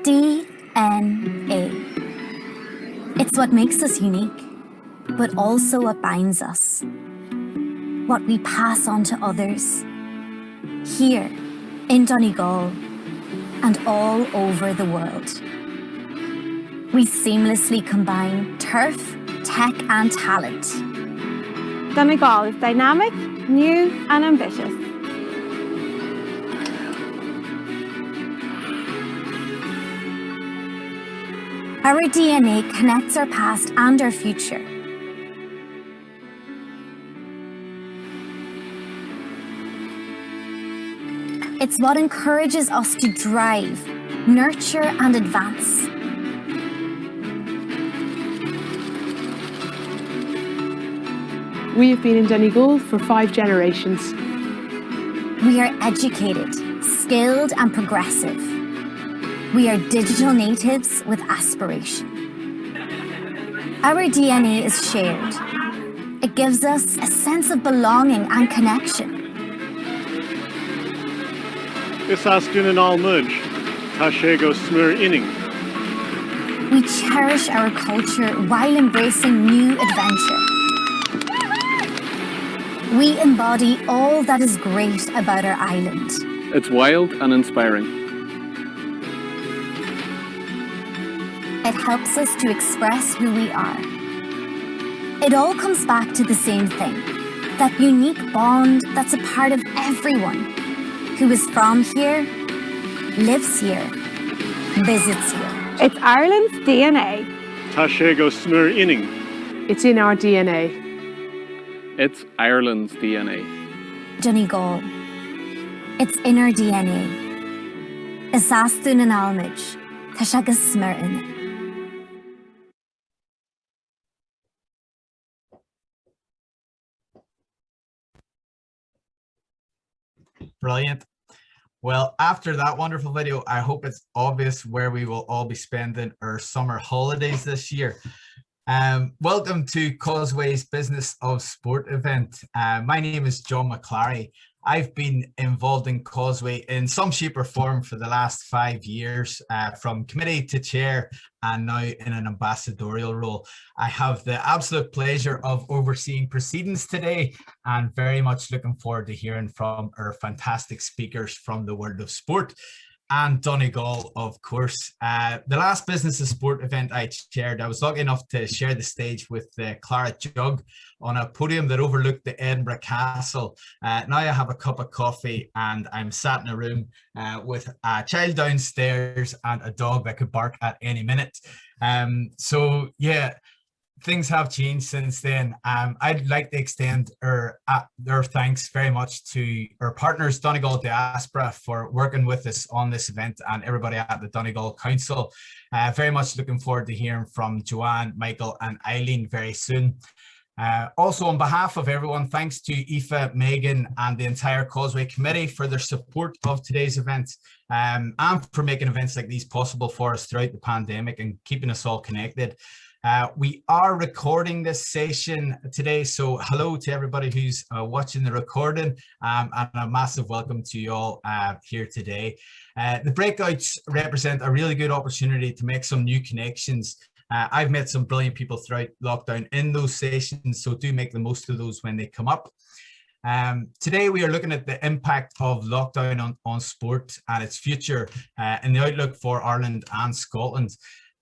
DNA. It's what makes us unique, but also what binds us. What we pass on to others, here in Donegal and all over the world. We seamlessly combine turf, tech and talent. Donegal is dynamic, new and ambitious. Our DNA connects our past and our future. It's what encourages us to drive, nurture and advance. We have been in Donegal for 5 generations. We are educated, skilled and progressive. We are digital natives with aspiration. Our DNA is shared. It gives us a sense of belonging and connection. Is as dun an almud, tá sé go smur inning. We cherish our culture while embracing new adventure. We embody all that is great about our island. It's wild and inspiring. It helps us to express who we are. It all comes back to the same thing, that unique bond that's a part of everyone who is from here, lives here, visits here. It's Ireland's DNA. Tá sé go smur inning. It's in our DNA. It's Ireland's DNA. Donegal. It's in our DNA. Is as dun an almid, tá sé go smur inning. Brilliant. Well, after that wonderful video, I hope it's obvious where we will all be spending our summer holidays this year. Welcome to Causeway's Business of Sport event. My name is John McClarey. I've been involved in Causeway in some shape or form for the last 5 years, from committee to chair and now in an ambassadorial role. I have the absolute pleasure of overseeing proceedings today and very much looking forward to hearing from our fantastic speakers from the world of sport and Donegal, of course. The last Business of Sport event I chaired, I was lucky enough to share the stage with the Claret Jug on a podium that overlooked the Edinburgh Castle. Now I have a cup of coffee and I'm sat in a room with a child downstairs and a dog that could bark at any minute. So yeah, things have changed since then. I'd like to extend our thanks very much to our partners, Donegal Diaspora, for working with us on this event, and everybody at the Donegal Council. Very much looking forward to hearing from Joanne, Michael and Eileen very soon. Also, on behalf of everyone, thanks to Aoife, Megan and the entire Causeway committee for their support of today's event, and for making events like these possible for us throughout the pandemic and keeping us all connected. We are recording this session today, so hello to everybody who's watching the recording, and a massive welcome to you all here today. The breakouts represent a really good opportunity to make some new connections. I've met some brilliant people throughout lockdown in those sessions, so do make the most of those when they come up. Today we are looking at the impact of lockdown on sport and its future, and the outlook for Ireland and Scotland.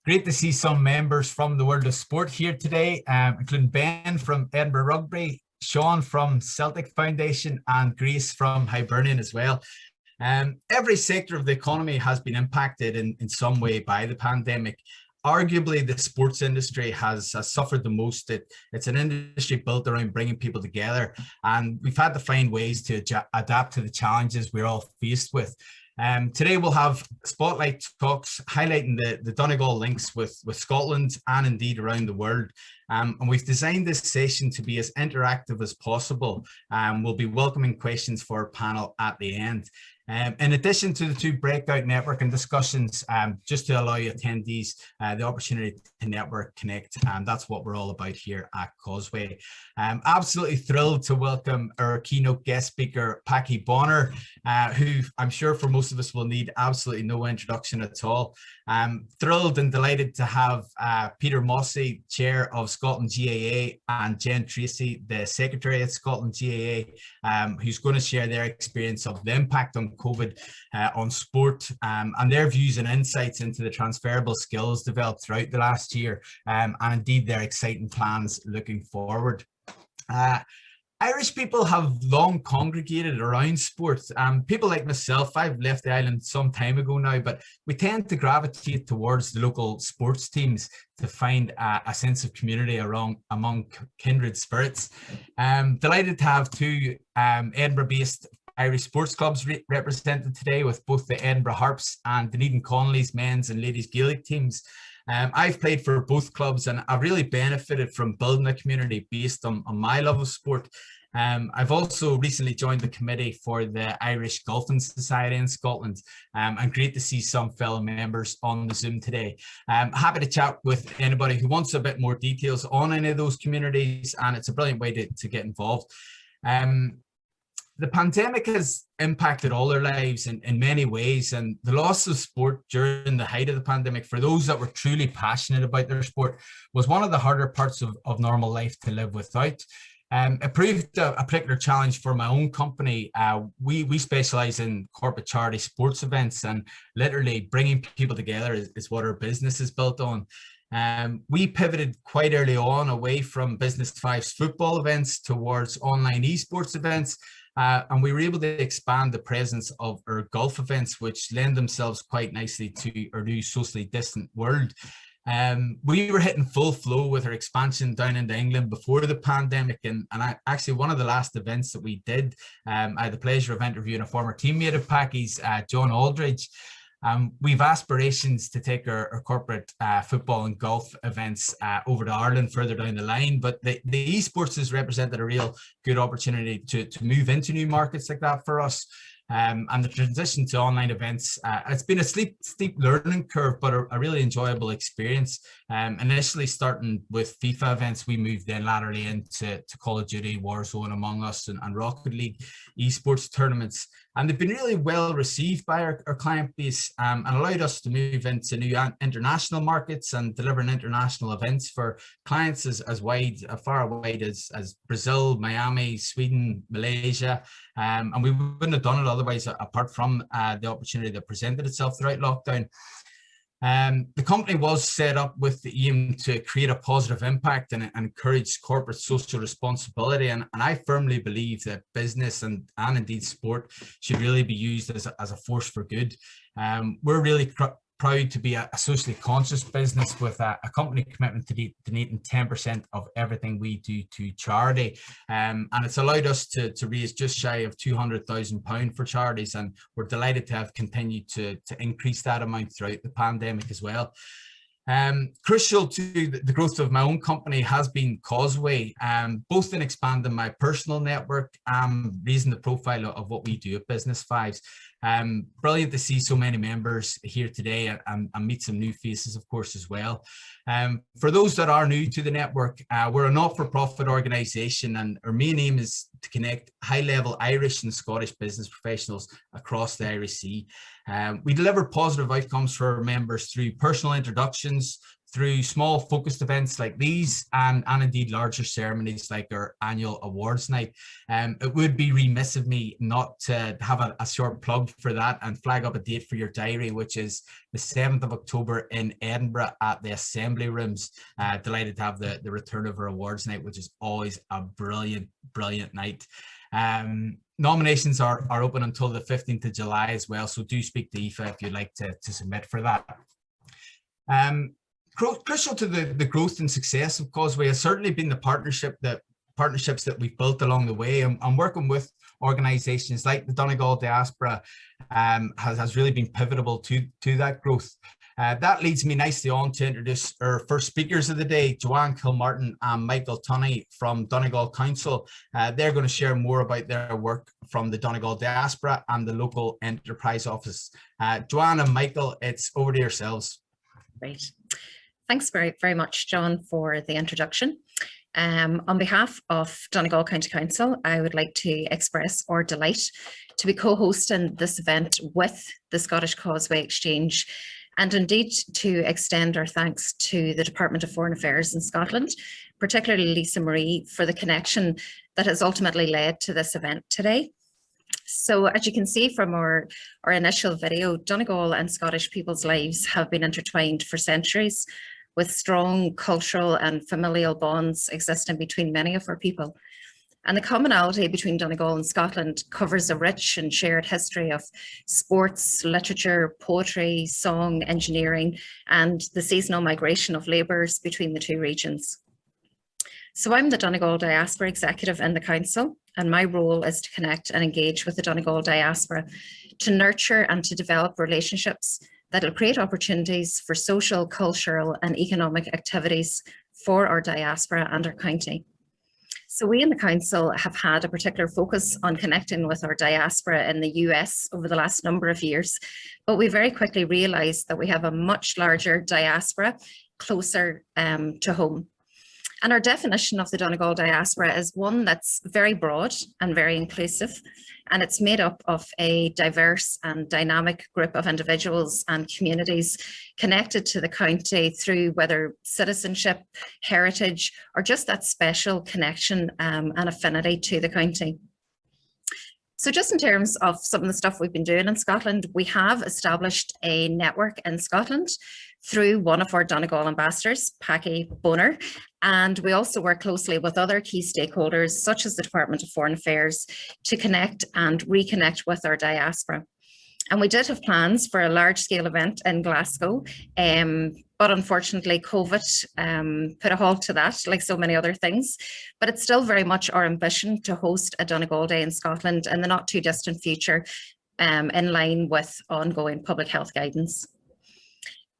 Great to see some members from the world of sport here today, including Ben from Edinburgh Rugby, Sean from Celtic Foundation and Grace from Hibernian as well. Every sector of the economy has been impacted in some way by the pandemic. Arguably, the sports industry has suffered the most. It's an industry built around bringing people together, and we've had to find ways to adapt to the challenges we're all faced with. Today we'll have spotlight talks highlighting the Donegal links with Scotland and indeed around the world. And we've designed this session to be as interactive as possible. We'll be welcoming questions for our panel at the end. In addition to the 2 breakout networking discussions, just to allow attendees the opportunity to network, connect, and that's what we're all about here at Causeway. Absolutely thrilled to welcome our keynote guest speaker, Packie Bonner, who I'm sure for most of us will need absolutely no introduction at all. Thrilled and delighted to have Peter Mossey, Chair of Scotland GAA, and Jenn Treacy, the Secretary at Scotland GAA, who's going to share their experience of the impact on COVID on sport and their views and insights into the transferable skills developed throughout the last year, and indeed their exciting plans looking forward. Irish people have long congregated around sports. People like myself, I've left the island some time ago now, but we tend to gravitate towards the local sports teams to find a sense of community among kindred spirits. Delighted to have 2 Edinburgh-based Irish sports clubs represented today, with both the Edinburgh Harps and Dunedin Connolly's men's and ladies Gaelic teams. I've played for both clubs and I've really benefited from building a community based on my love of sport. I've also recently joined the committee for the Irish Golfing Society in Scotland, and great to see some fellow members on the Zoom today. Happy to chat with anybody who wants a bit more details on any of those communities, and it's a brilliant way to get involved. The pandemic has impacted all our lives in many ways, and the loss of sport during the height of the pandemic, for those that were truly passionate about their sport, was one of the harder parts of normal life to live without. It proved a particular challenge for my own company. We specialize in corporate charity sports events, and literally bringing people together is what our business is built on. We pivoted quite early on away from Business 5's football events towards online esports events. And we were able to expand the presence of our golf events, which lend themselves quite nicely to our new socially distant world. We were hitting full flow with our expansion down into England before the pandemic, and actually one of the last events that we did, I had the pleasure of interviewing a former teammate of Packie's, John Aldridge. We've aspirations to take our corporate football and golf events over to Ireland further down the line, but the esports has represented a real good opportunity to move into new markets like that for us. And the transition to online events, it's been a steep learning curve, but a really enjoyable experience. Initially starting with FIFA events, we moved then laterally into Call of Duty, Warzone, Among Us, and Rocket League esports tournaments. And they've been really well received by our client base, and allowed us to move into new international markets and delivering international events for clients as far wide as Brazil, Miami, Sweden, Malaysia. And we wouldn't have done it otherwise, apart from the opportunity that presented itself throughout lockdown. The company was set up with the aim to create a positive impact and encourage corporate social responsibility. And I firmly believe that business and indeed sport should really be used as a force for good. We're really proud to be a socially conscious business with a company commitment to donating 10% of everything we do to charity. And it's allowed us to raise just shy of £200,000 for charities, and we're delighted to have continued to increase that amount throughout the pandemic as well. Crucial to the growth of my own company has been Causeway, both in expanding my personal network and raising the profile of what we do at Business Fives. Brilliant to see so many members here today and meet some new faces, of course, as well. For those that are new to the network, we're a not-for-profit organisation, and our main aim is to connect high-level Irish and Scottish business professionals across the Irish Sea. We deliver positive outcomes for our members through personal introductions, through small focused events like these, and indeed larger ceremonies like our annual awards night. It would be remiss of me not to have a short plug for that and flag up a date for your diary, which is the 7th of October in Edinburgh at the Assembly Rooms. Delighted to have the return of our awards night, which is always a brilliant night. Nominations are open until the 15th of July as well, so do speak to Aoife if you'd like to submit for that. Crucial to the growth and success of Causeway has certainly been the partnerships that we've built along the way, and working with organisations like the Donegal Diaspora has really been pivotal to that growth. That leads me nicely on to introduce our first speakers of the day, Joanne Kilmartin and Michael Tunney from Donegal Council. They're going to share more about their work from the Donegal Diaspora and the local enterprise office. Joanne and Michael, it's over to yourselves. Great. Thanks very, very much, John, for the introduction. On behalf of Donegal County Council, I would like to express our delight to be co-hosting this event with the Scottish Causeway Exchange, and indeed to extend our thanks to the Department of Foreign Affairs in Scotland, particularly Lisa Marie, for the connection that has ultimately led to this event today. So as you can see from our initial video, Donegal and Scottish people's lives have been intertwined for centuries, with strong cultural and familial bonds existing between many of our people. And the commonality between Donegal and Scotland covers a rich and shared history of sports, literature, poetry, song, engineering, and the seasonal migration of labourers between the two regions. So I'm the Donegal Diaspora Executive in the Council, and my role is to connect and engage with the Donegal Diaspora to nurture and to develop relationships that will create opportunities for social, cultural and economic activities for our diaspora and our county. So we in the Council have had a particular focus on connecting with our diaspora in the US over the last number of years, but we very quickly realised that we have a much larger diaspora closer to home. And our definition of the Donegal diaspora is one that's very broad and very inclusive, and it's made up of a diverse and dynamic group of individuals and communities connected to the county through whether citizenship, heritage, or just that special connection and affinity to the county. So just in terms of some of the stuff we've been doing in Scotland, we have established a network in Scotland through one of our Donegal ambassadors, Packie Bonner, and we also work closely with other key stakeholders such as the Department of Foreign Affairs to connect and reconnect with our diaspora. And we did have plans for a large-scale event in Glasgow, but unfortunately COVID put a halt to that, like so many other things. But it's still very much our ambition to host a Donegal Day in Scotland in the not too distant future, in line with ongoing public health guidance.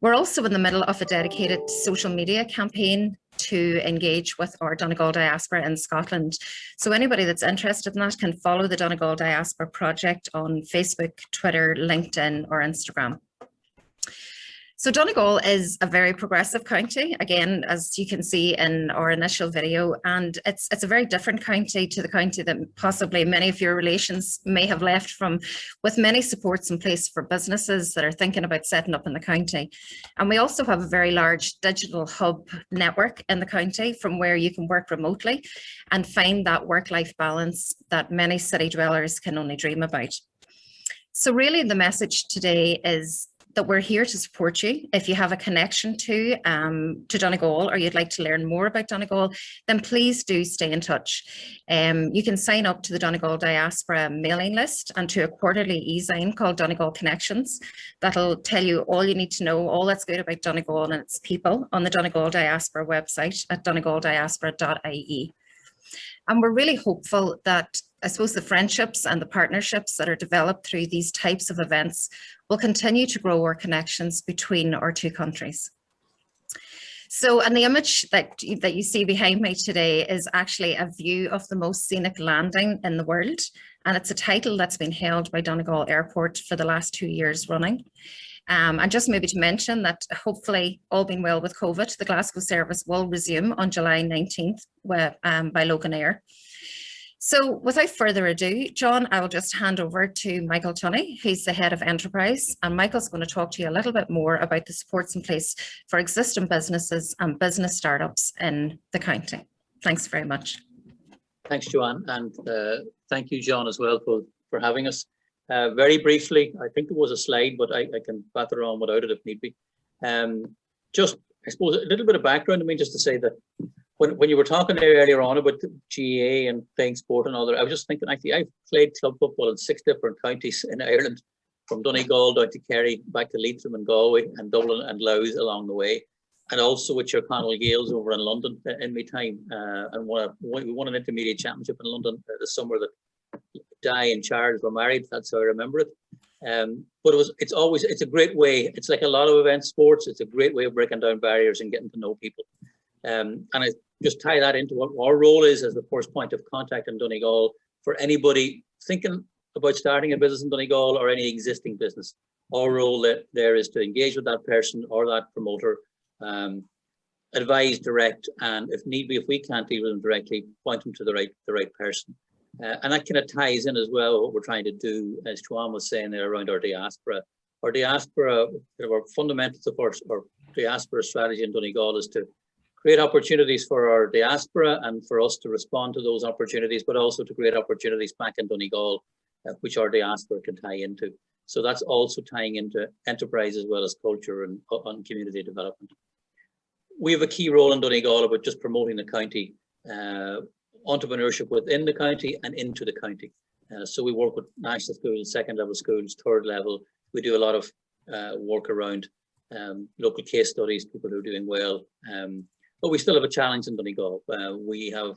We're also in the middle of a dedicated social media campaign to engage with our Donegal Diaspora in Scotland. So anybody that's interested in that can follow the Donegal Diaspora project on Facebook, Twitter, LinkedIn or Instagram. So Donegal is a very progressive county, again, as you can see in our initial video, and it's a very different county to the county that possibly many of your relations may have left from, with many supports in place for businesses that are thinking about setting up in the county. And we also have a very large digital hub network in the county from where you can work remotely and find that work-life balance that many city dwellers can only dream about. So really the message today is that we're here to support you. If you have a connection to Donegal or you'd like to learn more about Donegal, then please do stay in touch. You can sign up to the Donegal Diaspora mailing list and to a quarterly e-zine called Donegal Connections. That'll tell you all you need to know, all that's good about Donegal and its people on the Donegal Diaspora website at donegaldiaspora.ie. And we're really hopeful that, I suppose, the friendships and the partnerships that are developed through these types of events will continue to grow our connections between our two countries. So, and the image that you see behind me today is actually a view of the most scenic landing in the world. And it's a title that's been held by Donegal Airport for the last 2 years running. And just maybe to mention that hopefully, all being well with COVID, the Glasgow service will resume on July 19th by Logan Air. So without further ado, John, I will just hand over to Michael Tunney, who's the head of enterprise, and Michael's going to talk to you a little bit more about the supports in place for existing businesses and business startups in the county. Thanks very much. Thanks, Joanne, and thank you, John, as well for having us. Very briefly, I think there was a slide, but I can batter on without it if need be. Just, I suppose, a little bit of background. I mean, just to say that when you were talking there earlier on about GAA and playing sport and other, I was just thinking, actually, I've played club football in 6 different counties in Ireland, from Donegal down to Kerry, back to Leitrim and Galway and Dublin and Louth along the way, and also with your Connell Gales over in London in my time. And we won an intermediate championship in London this summer that Di and Charles were married. That's how I remember it. But it's a great way. It's like a lot of event sports. It's a great way of breaking down barriers and getting to know people. And I just tie that into what our role is as the first point of contact in Donegal for anybody thinking about starting a business in Donegal or any existing business. Our role there is to engage with that person or that promoter, advise, direct, and if need be, if we can't deal with them directly, point them to the right person. And that kind of ties in as well what we're trying to do, as Joanne was saying there, around our diaspora. Our diaspora, our fundamentals of our diaspora strategy in Donegal is to create opportunities for our diaspora and for us to respond to those opportunities, but also to create opportunities back in Donegal, which our diaspora can tie into. So that's also tying into enterprise as well as culture and community development. We have a key role in Donegal about just promoting the county, entrepreneurship within the county and into the county. So we work with national schools, second level schools, third level. We do a lot of work around local case studies, people who are doing well. But we still have a challenge in Donegal. We're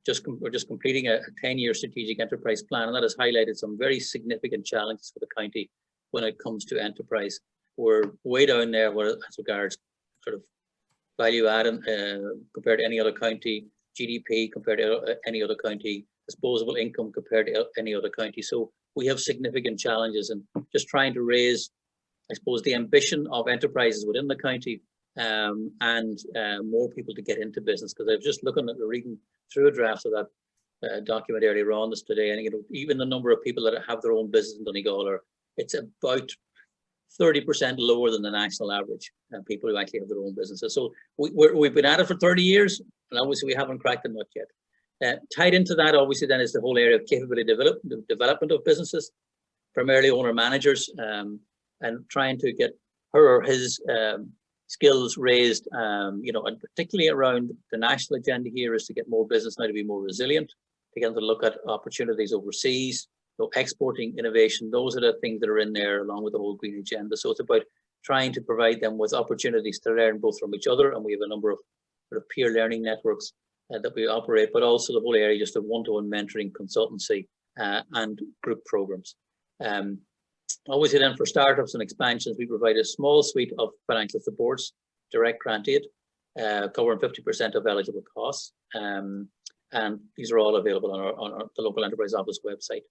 just completing a 10-year strategic enterprise plan, and that has highlighted some very significant challenges for the county when it comes to enterprise. We're way down there as regards sort of value added compared to any other county, GDP compared to any other county, disposable income compared to any other county. So we have significant challenges and just trying to raise, I suppose, the ambition of enterprises within the county and more people to get into business. Because I was just reading through a draft of that document earlier on this today, and even the number of people that have their own business in Donegal it's about 30% lower than the national average, people who actually have their own businesses. So we've been at it for 30 years, and obviously we haven't cracked the nut yet. Tied into that, obviously, then is the whole area of capability development of businesses, primarily owner managers, and trying to get her or his skills raised, and particularly around the national agenda here is to get more business now to be more resilient, to get them to look at opportunities overseas. So exporting innovation, those are the things that are in there along with the whole green agenda. So it's about trying to provide them with opportunities to learn both from each other, and we have a number of sort of peer learning networks that we operate, but also the whole area just of one-to-one mentoring, consultancy, and group programs. Obviously then for startups and expansions, we provide a small suite of financial supports, direct grant aid, covering 50% of eligible costs. And these are all available on the local enterprise office website.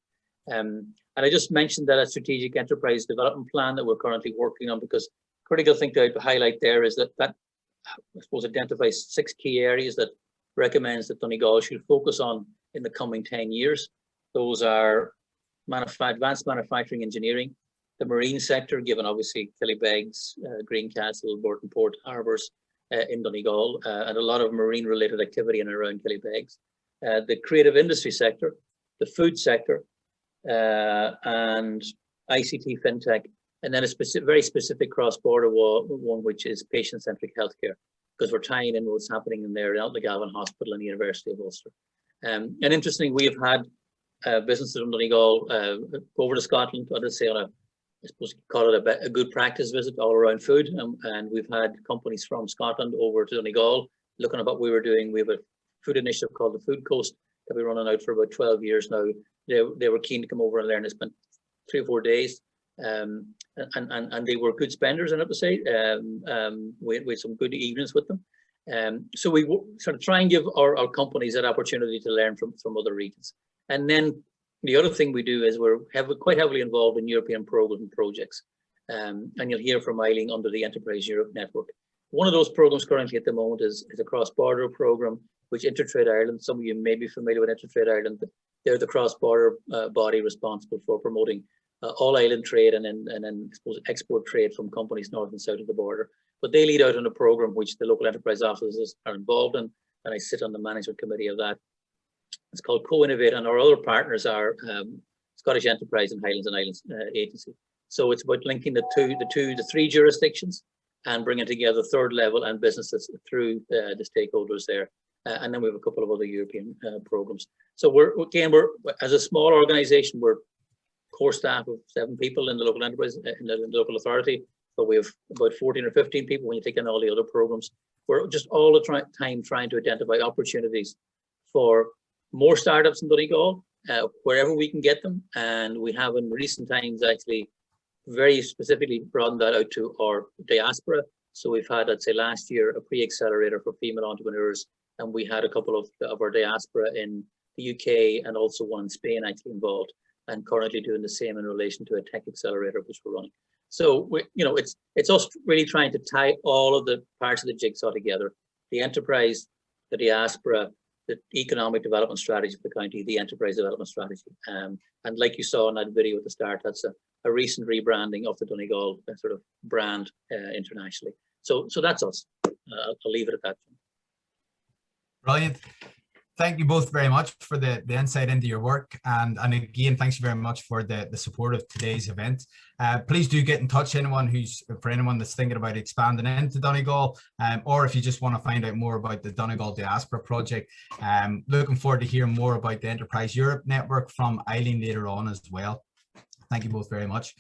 And I just mentioned that a strategic enterprise development plan that we're currently working on, because critical thing to highlight there is that I suppose identifies 6 key areas that recommends that Donegal should focus on in the coming 10 years. Those are advanced manufacturing engineering, the marine sector, given obviously Killybegs, Greencastle, Burton Port harbours in Donegal, and a lot of marine related activity in and around Killybegs, the creative industry sector, the food sector, and ICT fintech, and then a very specific cross-border one, which is patient-centric healthcare, because we're tying in what's happening in there out the Galvin Hospital and the University of Ulster. And interestingly, we have had businesses from Donegal go over to Scotland, I suppose you could call it a good practice visit all around food, and we've had companies from Scotland over to Donegal looking at what we were doing. We have a food initiative called the Food Coast that we're running out for about 12 years now. They were keen to come over and learn. They spent 3 or 4 days, and they were good spenders, I have to say. We had some good evenings with them. So we sort of try and give our companies that opportunity to learn from other regions. And then the other thing we do is we're quite heavily involved in European programs and projects. And you'll hear from Eileen under the Enterprise Europe Network. One of those programs currently at the moment is a cross-border program, which Intertrade Ireland, some of you may be familiar with Intertrade Ireland. They're the cross-border body responsible for promoting all island trade and then I suppose export trade from companies north and south of the border. But they lead out on a program which the local enterprise offices are involved in, and I sit on the management committee of that. It's called Co-Innovate, and our other partners are Scottish Enterprise and Highlands and Islands Agency. So it's about linking the 3 jurisdictions and bringing together third level and businesses through the stakeholders there. And then we have a couple of other European programs. So we're as a small organization, we're core staff of 7 people in the local enterprise, in the local authority, but we have about 14 or 15 people when you take in all the other programs. We're just all the time trying to identify opportunities for more startups in Donegal, wherever we can get them. And we have in recent times actually very specifically broadened that out to our diaspora. So we've had, I'd say last year, a pre-accelerator for female entrepreneurs, and we had a couple of our diaspora in the UK and also one in Spain actually involved, and currently doing the same in relation to a tech accelerator which we're running. So it's us really trying to tie all of the parts of the jigsaw together: the enterprise, the diaspora, the economic development strategy for the county, the enterprise development strategy. And like you saw in that video at the start, that's a recent rebranding of the Donegal sort of brand internationally. So that's us. I'll leave it at that. Brilliant. Thank you both very much for the insight into your work. And again, thanks very much for the support of today's event. Please do get in touch, for anyone that's thinking about expanding into Donegal, or if you just want to find out more about the Donegal Diaspora project. Looking forward to hearing more about the Enterprise Europe network from Eileen later on as well. Thank you both very much.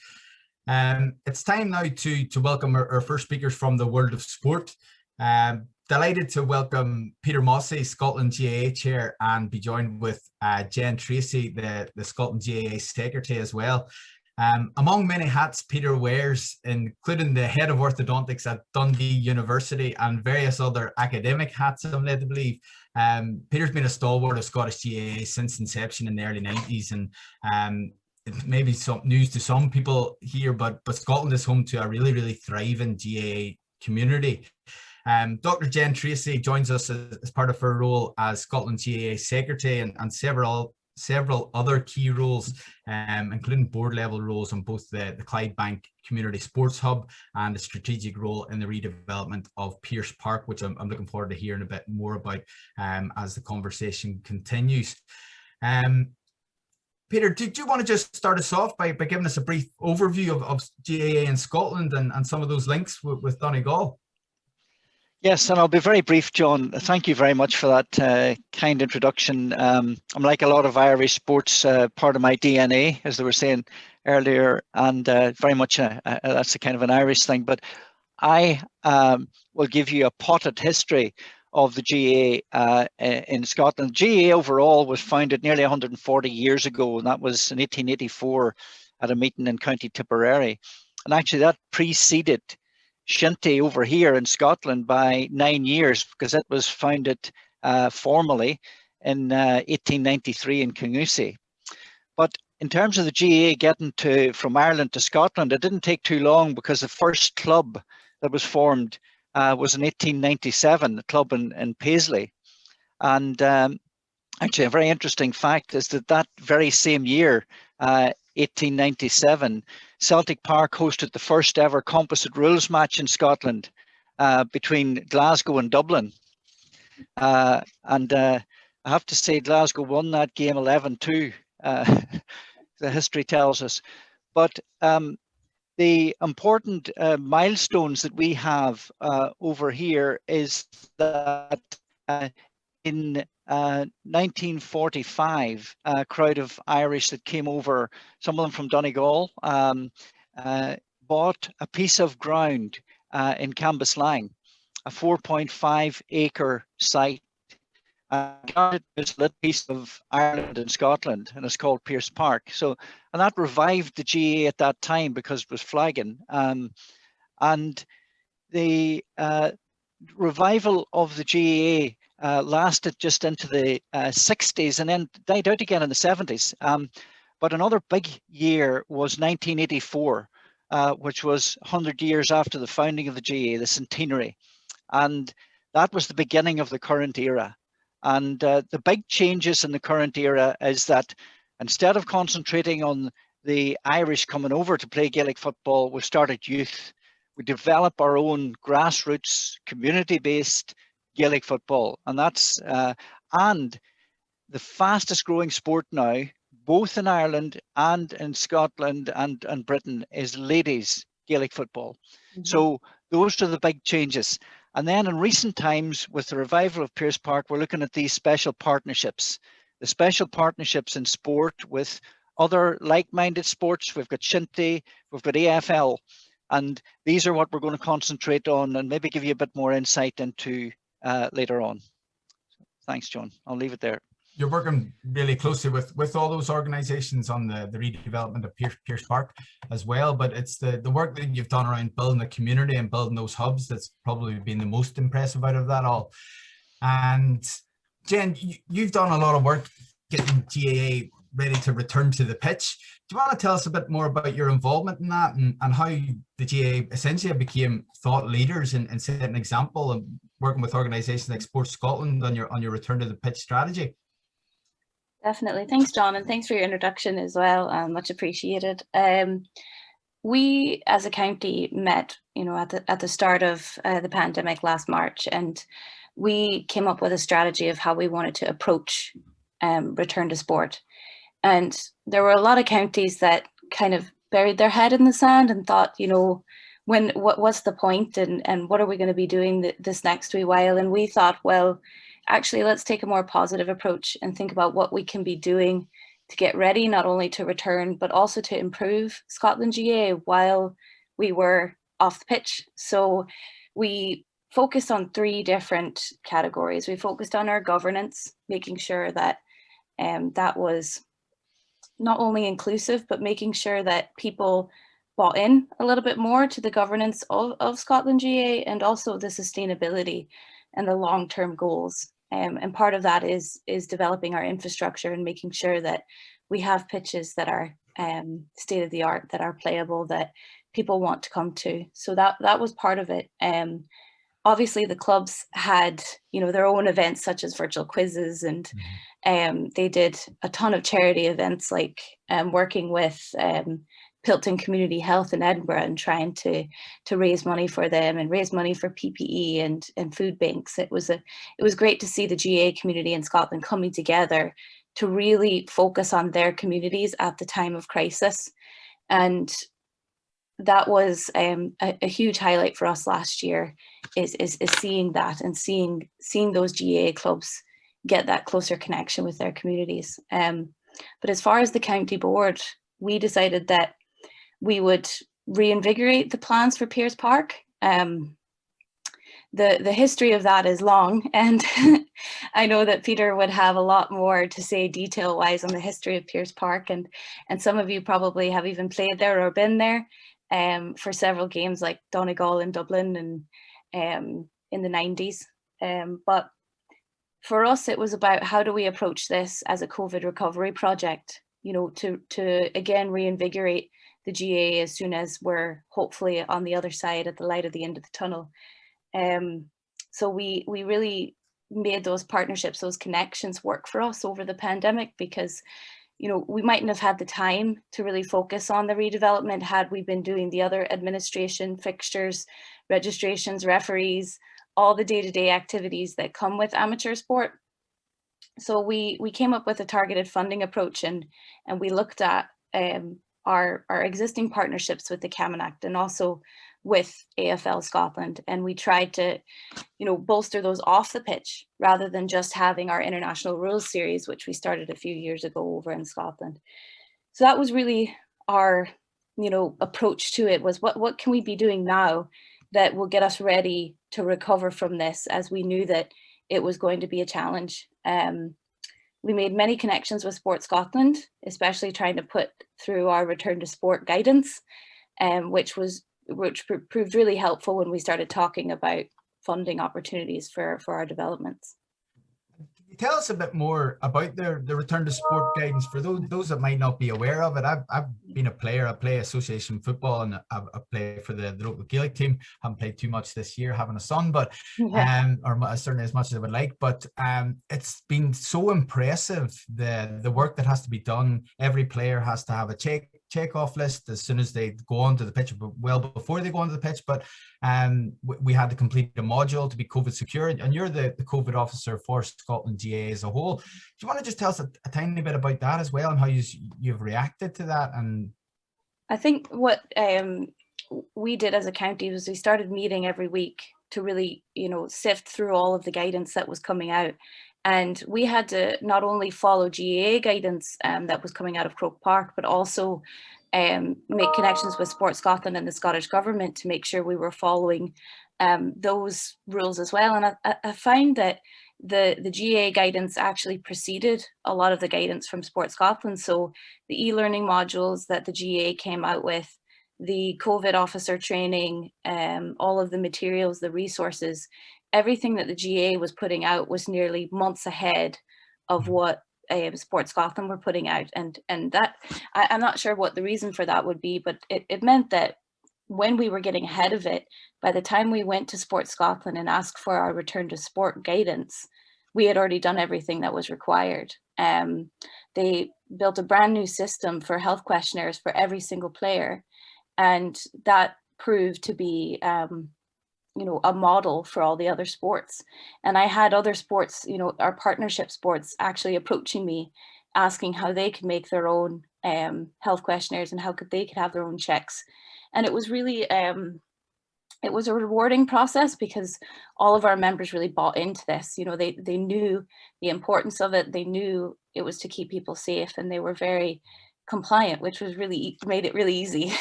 It's time now to welcome our first speakers from the world of sport. Delighted to welcome Peter Mossey, Scotland GAA Chair, and be joined with Jenn Treacy, the Scotland GAA Secretary as well. Among many hats Peter wears, including the head of orthodontics at Dundee University and various other academic hats, I'm led to believe, Peter's been a stalwart of Scottish GAA since inception in the early 90s, and it may be some news to some people here, but Scotland is home to a really, really thriving GAA community. Dr. Jenn Treacy joins us as part of her role as Scotland GAA Secretary and several other key roles, including board level roles on both the Clydebank Community Sports Hub and a strategic role in the redevelopment of Pearse Park, which I'm looking forward to hearing a bit more about as the conversation continues. Peter, do you want to just start us off by giving us a brief overview of GAA in Scotland and some of those links with Donegal? Yes, and I'll be very brief, John. Thank you very much for that kind introduction. I'm like a lot of Irish sports, part of my DNA, as they were saying earlier, and very much that's a kind of an Irish thing. But I will give you a potted history of the GAA in Scotland. GAA overall was founded nearly 140 years ago, and that was in 1884 at a meeting in County Tipperary. And actually that preceded Shinty over here in Scotland by 9 years, because it was founded formally in 1893 in Causeway. But in terms of the GAA getting from Ireland to Scotland, it didn't take too long, because the first club that was formed was in 1897, a club in Paisley. And actually a very interesting fact is that very same year, 1897, Celtic Park hosted the first ever composite rules match in Scotland between Glasgow and Dublin. And I have to say Glasgow won that game 11-2, the history tells us. But the important milestones that we have over here is that in 1945, a crowd of Irish that came over, some of them from Donegal, bought a piece of ground in Cambuslang, a 4.5 acre site. It's a piece of Ireland and Scotland, and it's called Pearse Park. So, and that revived the GAA at that time because it was flagging. And the revival of the GAA lasted just into the 60s and then died out again in the 70s. But another big year was 1984, which was 100 years after the founding of the GAA, the centenary. And that was the beginning of the current era. And the big changes in the current era is that instead of concentrating on the Irish coming over to play Gaelic football, we've started youth. We develop our own grassroots, community-based Gaelic football. And that's and the fastest growing sport now, both in Ireland and in Scotland and Britain, is ladies Gaelic football. Mm-hmm. So those are the big changes. And then in recent times, with the revival of Pearse Park, we're looking at these special partnerships. The special partnerships in sport with other like-minded sports. We've got Shinty, we've got AFL, and these are what we're going to concentrate on and maybe give you a bit more insight into later on. Thanks, John. I'll leave it there. you're working really closely with all those organizations on the redevelopment of Pierce Park as well, but it's the work that you've done around building the community and building those hubs that's probably been the most impressive out of that all. And Jen, you've done a lot of work getting GAA ready to return to the pitch. Do you want to tell us a bit more about your involvement in that, and how the GAA essentially became thought leaders and set an example of working with organizations like Sports Scotland on your return to the pitch strategy? Definitely. Thanks, John, and thanks for your introduction as well. Much appreciated. We as a county met, at the start of the pandemic last March, and we came up with a strategy of how we wanted to approach return to sport. And there were a lot of counties that kind of buried their head in the sand and thought, what's the point, and what are we going to be doing this next wee while? And we thought, well, actually, let's take a more positive approach and think about what we can be doing to get ready, not only to return, but also to improve Scotland GAA while we were off the pitch. So we focused on 3 different categories. We focused on our governance, making sure that that was not only inclusive, but making sure that people bought in a little bit more to the governance of Scotland GAA, and also the sustainability and the long-term goals. And part of that is developing our infrastructure and making sure that we have pitches that are state-of-the-art, that are playable, that people want to come to. So that was part of it. Obviously, the clubs had, their own events such as virtual quizzes, and they did a ton of charity events, like working with Pilton Community Health in Edinburgh and trying to raise money for them and raise money for PPE and food banks. It was great to see the GAA community in Scotland coming together to really focus on their communities at the time of crisis. And that was a huge highlight for us last year, is seeing that and seeing those GAA clubs get that closer connection with their communities. But as far as the county board, we decided that we would reinvigorate the plans for Pierce Park. The history of that is long, and I know that Peter would have a lot more to say detail-wise on the history of Pierce Park, and some of you probably have even played there or been there for several games like Donegal in Dublin and in the 90s. But for us, it was about how do we approach this as a COVID recovery project, to again reinvigorate the GAA as soon as we're hopefully on the other side, at the light at the end of the tunnel. So we really made those partnerships, those connections work for us over the pandemic, because we mightn't have had the time to really focus on the redevelopment had we been doing the other administration, fixtures, registrations, referees, all the day-to-day activities that come with amateur sport. So we came up with a targeted funding approach, and we looked at our existing partnerships with the Camanachd and also with AFL Scotland, and we tried to bolster those off the pitch rather than just having our international rules series, which we started a few years ago over in Scotland. So that was really our approach to it, was what can we be doing now that will get us ready to recover from this, as we knew that it was going to be a challenge. We made many connections with Sports Scotland, especially trying to put through our return to sport guidance, which proved really helpful when we started talking about funding opportunities for our developments. Can you tell us a bit more about the return to sport guidance for those that might not be aware of it? I've been a player. I play association football, and I play for the local Gaelic team. Haven't played too much this year, having a son, but or certainly as much as I would like. But it's been so impressive, the work that has to be done. Every player has to have a check-off list as soon as they go onto the pitch, well before they go onto the pitch. But we had to complete a module to be COVID secure, and you're the COVID officer for Scotland GAA as a whole. Do you want to just tell us a tiny bit about that as well, and how you've reacted to that? And I think what we did as a county was we started meeting every week to really sift through all of the guidance that was coming out. And we had to not only follow GAA guidance that was coming out of Croke Park, but also make connections with Sports Scotland and the Scottish Government to make sure we were following those rules as well. And I find that the GAA guidance actually preceded a lot of the guidance from Sport Scotland. So the e-learning modules that the GAA came out with, the COVID officer training, all of the materials, the resources, everything that the GAA was putting out was nearly months ahead of what Sport Scotland were putting out. And that, I'm not sure what the reason for that would be, but it meant that when we were getting ahead of it, by the time we went to Sport Scotland and asked for our return to sport guidance, we had already done everything that was required. They built a brand new system for health questionnaires for every single player. And that proved to be, you know, a model for all the other sports. And I had other sports, you know, our partnership sports actually approaching me, asking how they could make their own health questionnaires and how they could have their own checks. And it was really, it was a rewarding process because all of our members really bought into this. You know, they knew the importance of it. They knew it was to keep people safe, and they were very compliant, which was really made it really easy.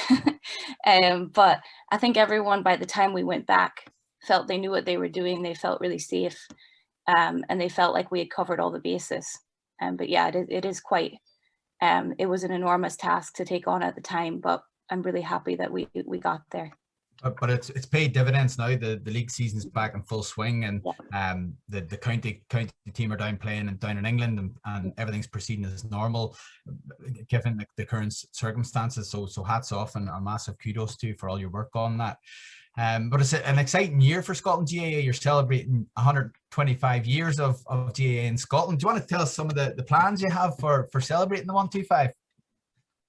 But I think everyone, by the time we went back, felt they knew what they were doing. They felt really safe, and they felt like we had covered all the bases. But yeah, it is quite, it was an enormous task to take on at the time, but I'm really happy that we got there. But it's paid dividends now. The league season's back in full swing, and the county team are down playing and down in England, and everything's proceeding as normal given the current circumstances. So hats off and a massive kudos to you for all your work on that. But it's an exciting year for Scotland GAA. You're celebrating 125 years of GAA in Scotland. Do you want to tell us some of the plans you have for celebrating the 125?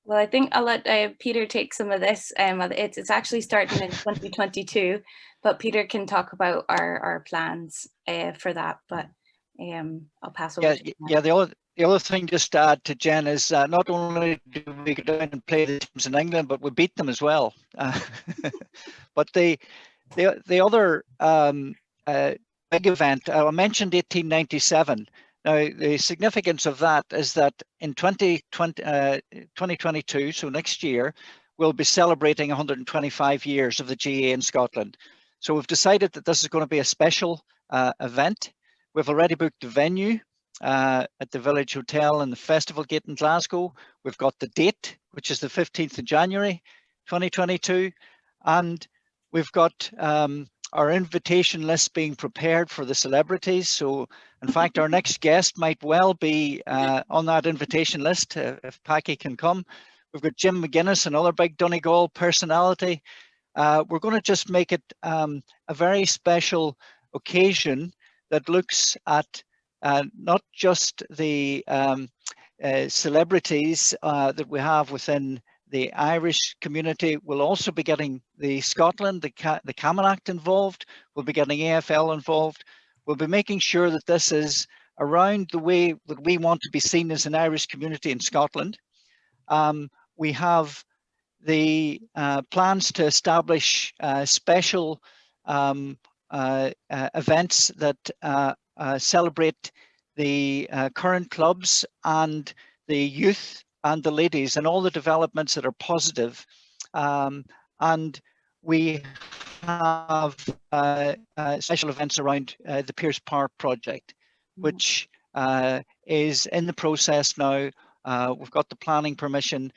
Well, I think I'll let Peter take some of this. It's actually starting in 2022, but Peter can talk about our plans for that. But I'll pass over. Yeah. The other thing just to add to Jen is not only do we go down and play the teams in England, but we beat them as well. But the other big event, I mentioned 1897. Now, the significance of that is that in 2022, so next year, we'll be celebrating 125 years of the GAA in Scotland. So we've decided that this is going to be a special event. We've already booked the venue at the Village Hotel and the Festival Gate in Glasgow. We've got the date, which is the 15th of January, 2022. And we've got our invitation list being prepared for the celebrities. So in fact, our next guest might well be on that invitation list if Packie can come. We've got Jim McGuinness, another big Donegal personality. We're going to just make it a very special occasion that looks at not just the celebrities that we have within the Irish community. We'll also be getting the Scotland, the Camanachd involved. We'll be getting AFL involved. We'll be making sure that this is around the way that we want to be seen as an Irish community in Scotland. We have the plans to establish special events that celebrate the current clubs and the youth and the ladies and all the developments that are positive. And we have special events around the Pierce Park project, which is in the process now. We've got the planning permission,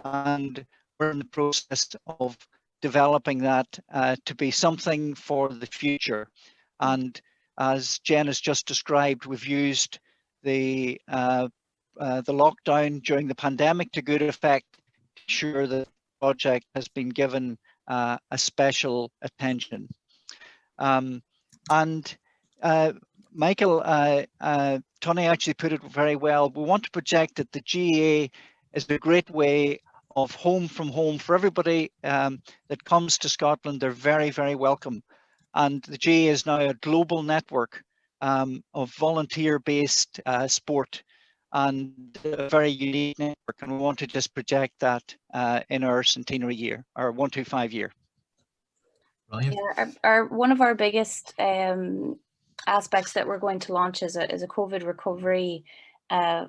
and we're in the process of developing that to be something for the future. And as Jen has just described, we've used the lockdown during the pandemic to good effect to ensure that the project has been given a special attention. Michael, Tony actually put it very well. We want to project that the GAA is a great way of home from home for everybody that comes to Scotland. They're very, very welcome. And the GAA is now a global network of volunteer-based sport, and a very unique network, and we want to just project that in our centenary year, our 125 year. Brilliant. Yeah, one of our biggest aspects that we're going to launch is a COVID recovery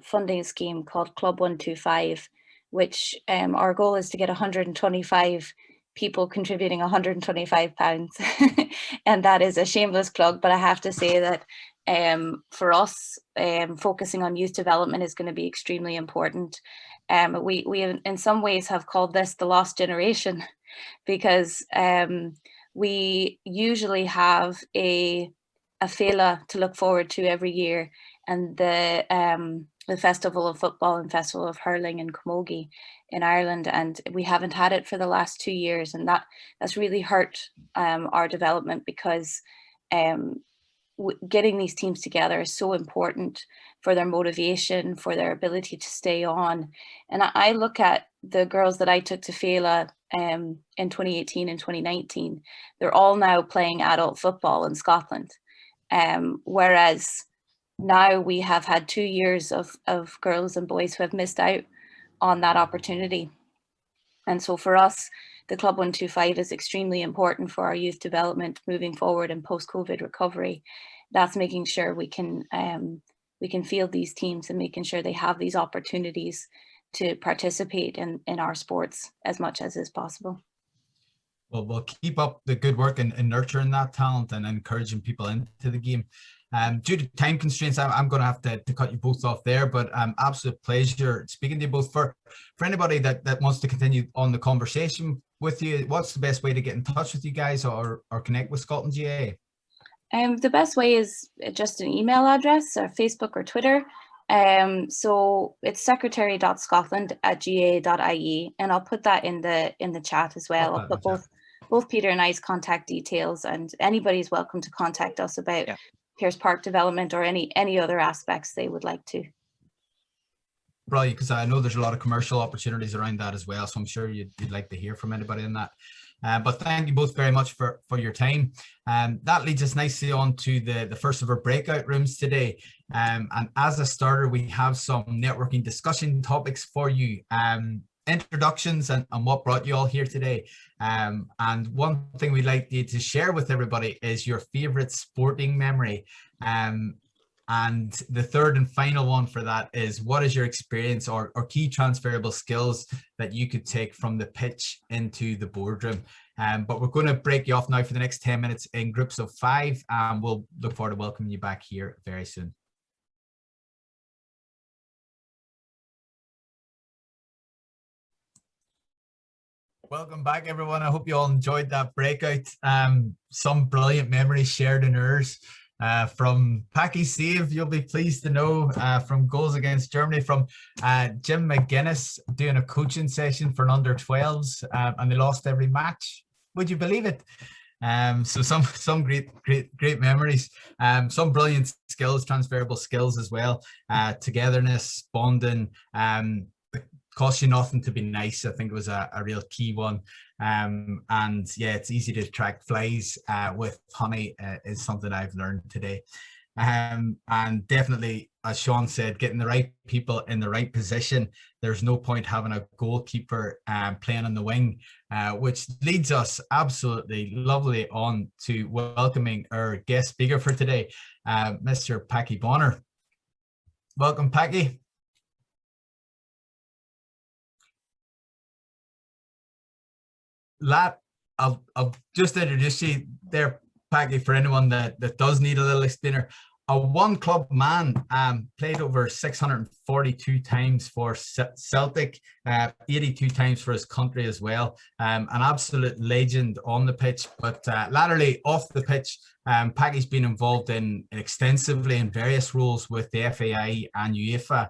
funding scheme called Club 125, which our goal is to get 125 people contributing £125. And that is a shameless plug, but I have to say that For us, focusing on youth development is going to be extremely important. We in some ways have called this the lost generation, because we usually have a féile to look forward to every year, and the Festival of Football and Festival of Hurling in Camogie in Ireland, and we haven't had it for the last 2 years, and that's really hurt our development, because getting these teams together is so important for their motivation, for their ability to stay on. And I look at the girls that I took to féile in 2018 and 2019, they're all now playing adult football in Scotland. Whereas now we have had 2 years of girls and boys who have missed out on that opportunity. And so for us, the Club 125 is extremely important for our youth development moving forward in post-COVID recovery. That's making sure we can field these teams and making sure they have these opportunities to participate in our sports as much as is possible. Well, we'll keep up the good work in nurturing that talent and encouraging people into the game. Due to time constraints, I'm going to have to cut you both off there, but absolute pleasure speaking to you both. For anybody that wants to continue on the conversation with you, what's the best way to get in touch with you guys or connect with Scotland GAA? The best way is just an email address, or Facebook or Twitter. So it's secretary.scotland@gaa.ie, and I'll put that in the chat as well. I'll put both Peter and I's contact details, and anybody's welcome to contact us about Pearse Park development or any other aspects they would like to. Brilliant, because I know there's a lot of commercial opportunities around that as well, so I'm sure you'd like to hear from anybody in that. But thank you both very much for your time. That leads us nicely on to the first of our breakout rooms today. And as a starter, we have some networking discussion topics for you. Introductions and what brought you all here today. And one thing we'd like you to share with everybody is your favorite sporting memory. And the third and final one for that is, what is your experience or key transferable skills that you could take from the pitch into the boardroom? But we're going to break you off now for the next 10 minutes in groups of 5, and we'll look forward to welcoming you back here very soon. Welcome back, everyone. I hope you all enjoyed that breakout. Some brilliant memories shared in ours. From Packie's save, you'll be pleased to know, from goals against Germany, from Jim McGuinness doing a coaching session for an under-12s, and they lost every match. Would you believe it? So some great memories, some brilliant skills, transferable skills as well. Togetherness, bonding, cost you nothing to be nice, I think was a real key one. And yeah, it's easy to attract flies with honey is something I've learned today. And definitely, as Sean said, getting the right people in the right position. There's no point having a goalkeeper playing on the wing, which leads us absolutely lovely on to welcoming our guest speaker for today, Mr. Packie Bonner. Welcome, Packie. Lad, I'll just introduce you there, Packie, for anyone that does need a little explainer. A one-club man, played over 642 times for Celtic, 82 times for his country as well. An absolute legend on the pitch, but latterly off the pitch, Packie's been involved extensively in various roles with the FAI and UEFA,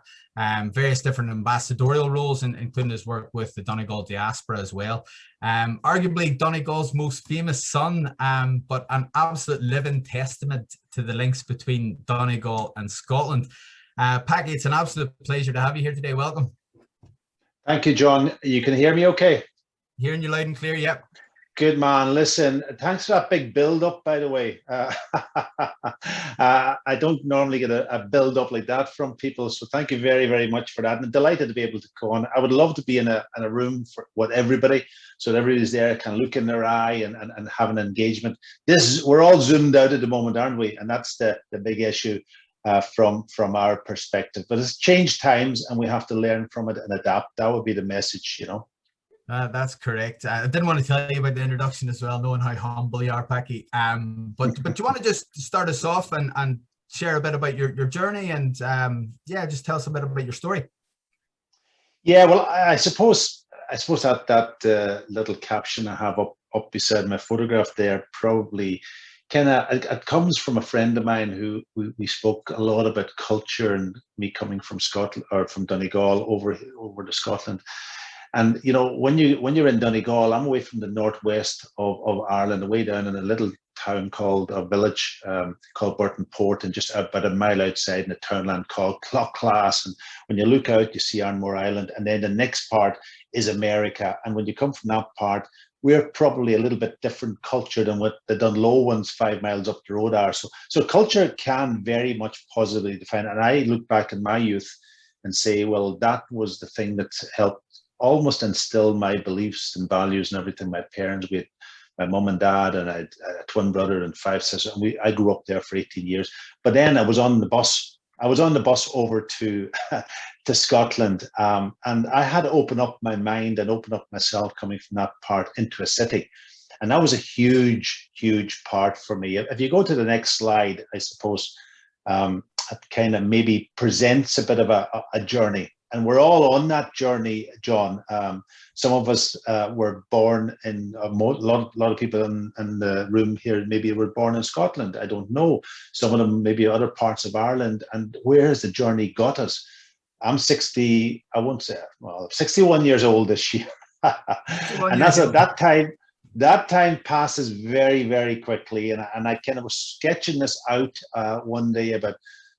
various different ambassadorial roles, including his work with the Donegal Diaspora as well. Arguably Donegal's most famous son, but an absolute living testament to the links between Donegal and Scotland. Packie, it's an absolute pleasure to have you here today. Welcome. Thank you, John. You can hear me okay? Hearing you loud and clear, yep. Good man. Listen, thanks for that big build up, by the way. I don't normally get a build up like that from people. So thank you very, very much for that. And I'm delighted to be able to go on. I would love to be in a room with everybody, so that everybody's there, can look in their eye and have an engagement. We're all zoomed out at the moment, aren't we? And that's the big issue from our perspective. But it's changed times and we have to learn from it and adapt. That would be the message, you know. That's correct. I didn't want to tell you about the introduction as well, knowing how humble you are, Packie. But do you want to just start us off and share a bit about your journey and yeah, just tell us a bit about your story. Yeah, well, I suppose that little caption I have up beside my photograph there probably it comes from a friend of mine who we spoke a lot about culture and me coming from Scotland or from Donegal over to Scotland. And you know, when you're in Donegal, I'm away from the northwest of Ireland, away down in a little town called a village called Burton Port, and just about a mile outside in a townland called Clough-Class. And when you look out, you see Arnmore Island, and then the next part is America. And when you come from that part, we're probably a little bit different culture than what the Dunlow ones 5 miles up the road are. So culture can very much positively define. And I look back in my youth and say, well, that was the thing that helped almost instill my beliefs and values and everything. My parents, we had my mum and dad, and I had a twin brother and 5 sisters. And I grew up there for 18 years. But then I was on the bus. I was on the bus over to Scotland, and I had to open up my mind and open up myself coming from that part into a city. And that was a huge, huge part for me. If you go to the next slide, I suppose it kind of maybe presents a bit of a journey. And we're all on that journey, John. Some of us were born in a lot of people in the room here maybe were born in Scotland. I don't know. Some of them maybe other parts of Ireland. And where has the journey got us? I'm 60. I won't say, well, 61 years old this year, and that's at that time. That time passes very, very quickly. And I kind of was sketching this out one day about,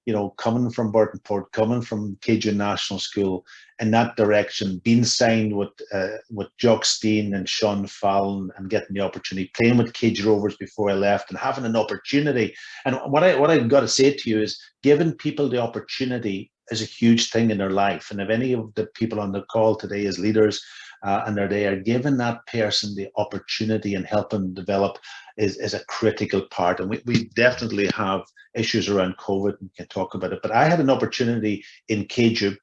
you know, coming from Burton Port, coming from Cajun National School in that direction, being signed with Jock Steen and Sean Fallon and getting the opportunity, playing with Cage Rovers before I left and having an opportunity. And what I've got to say to you is giving people the opportunity is a huge thing in their life. And if any of the people on the call today as leaders and they're there, giving that person the opportunity and helping them develop is a critical part. And we definitely have issues around COVID. We can talk about it. But I had an opportunity in Caju,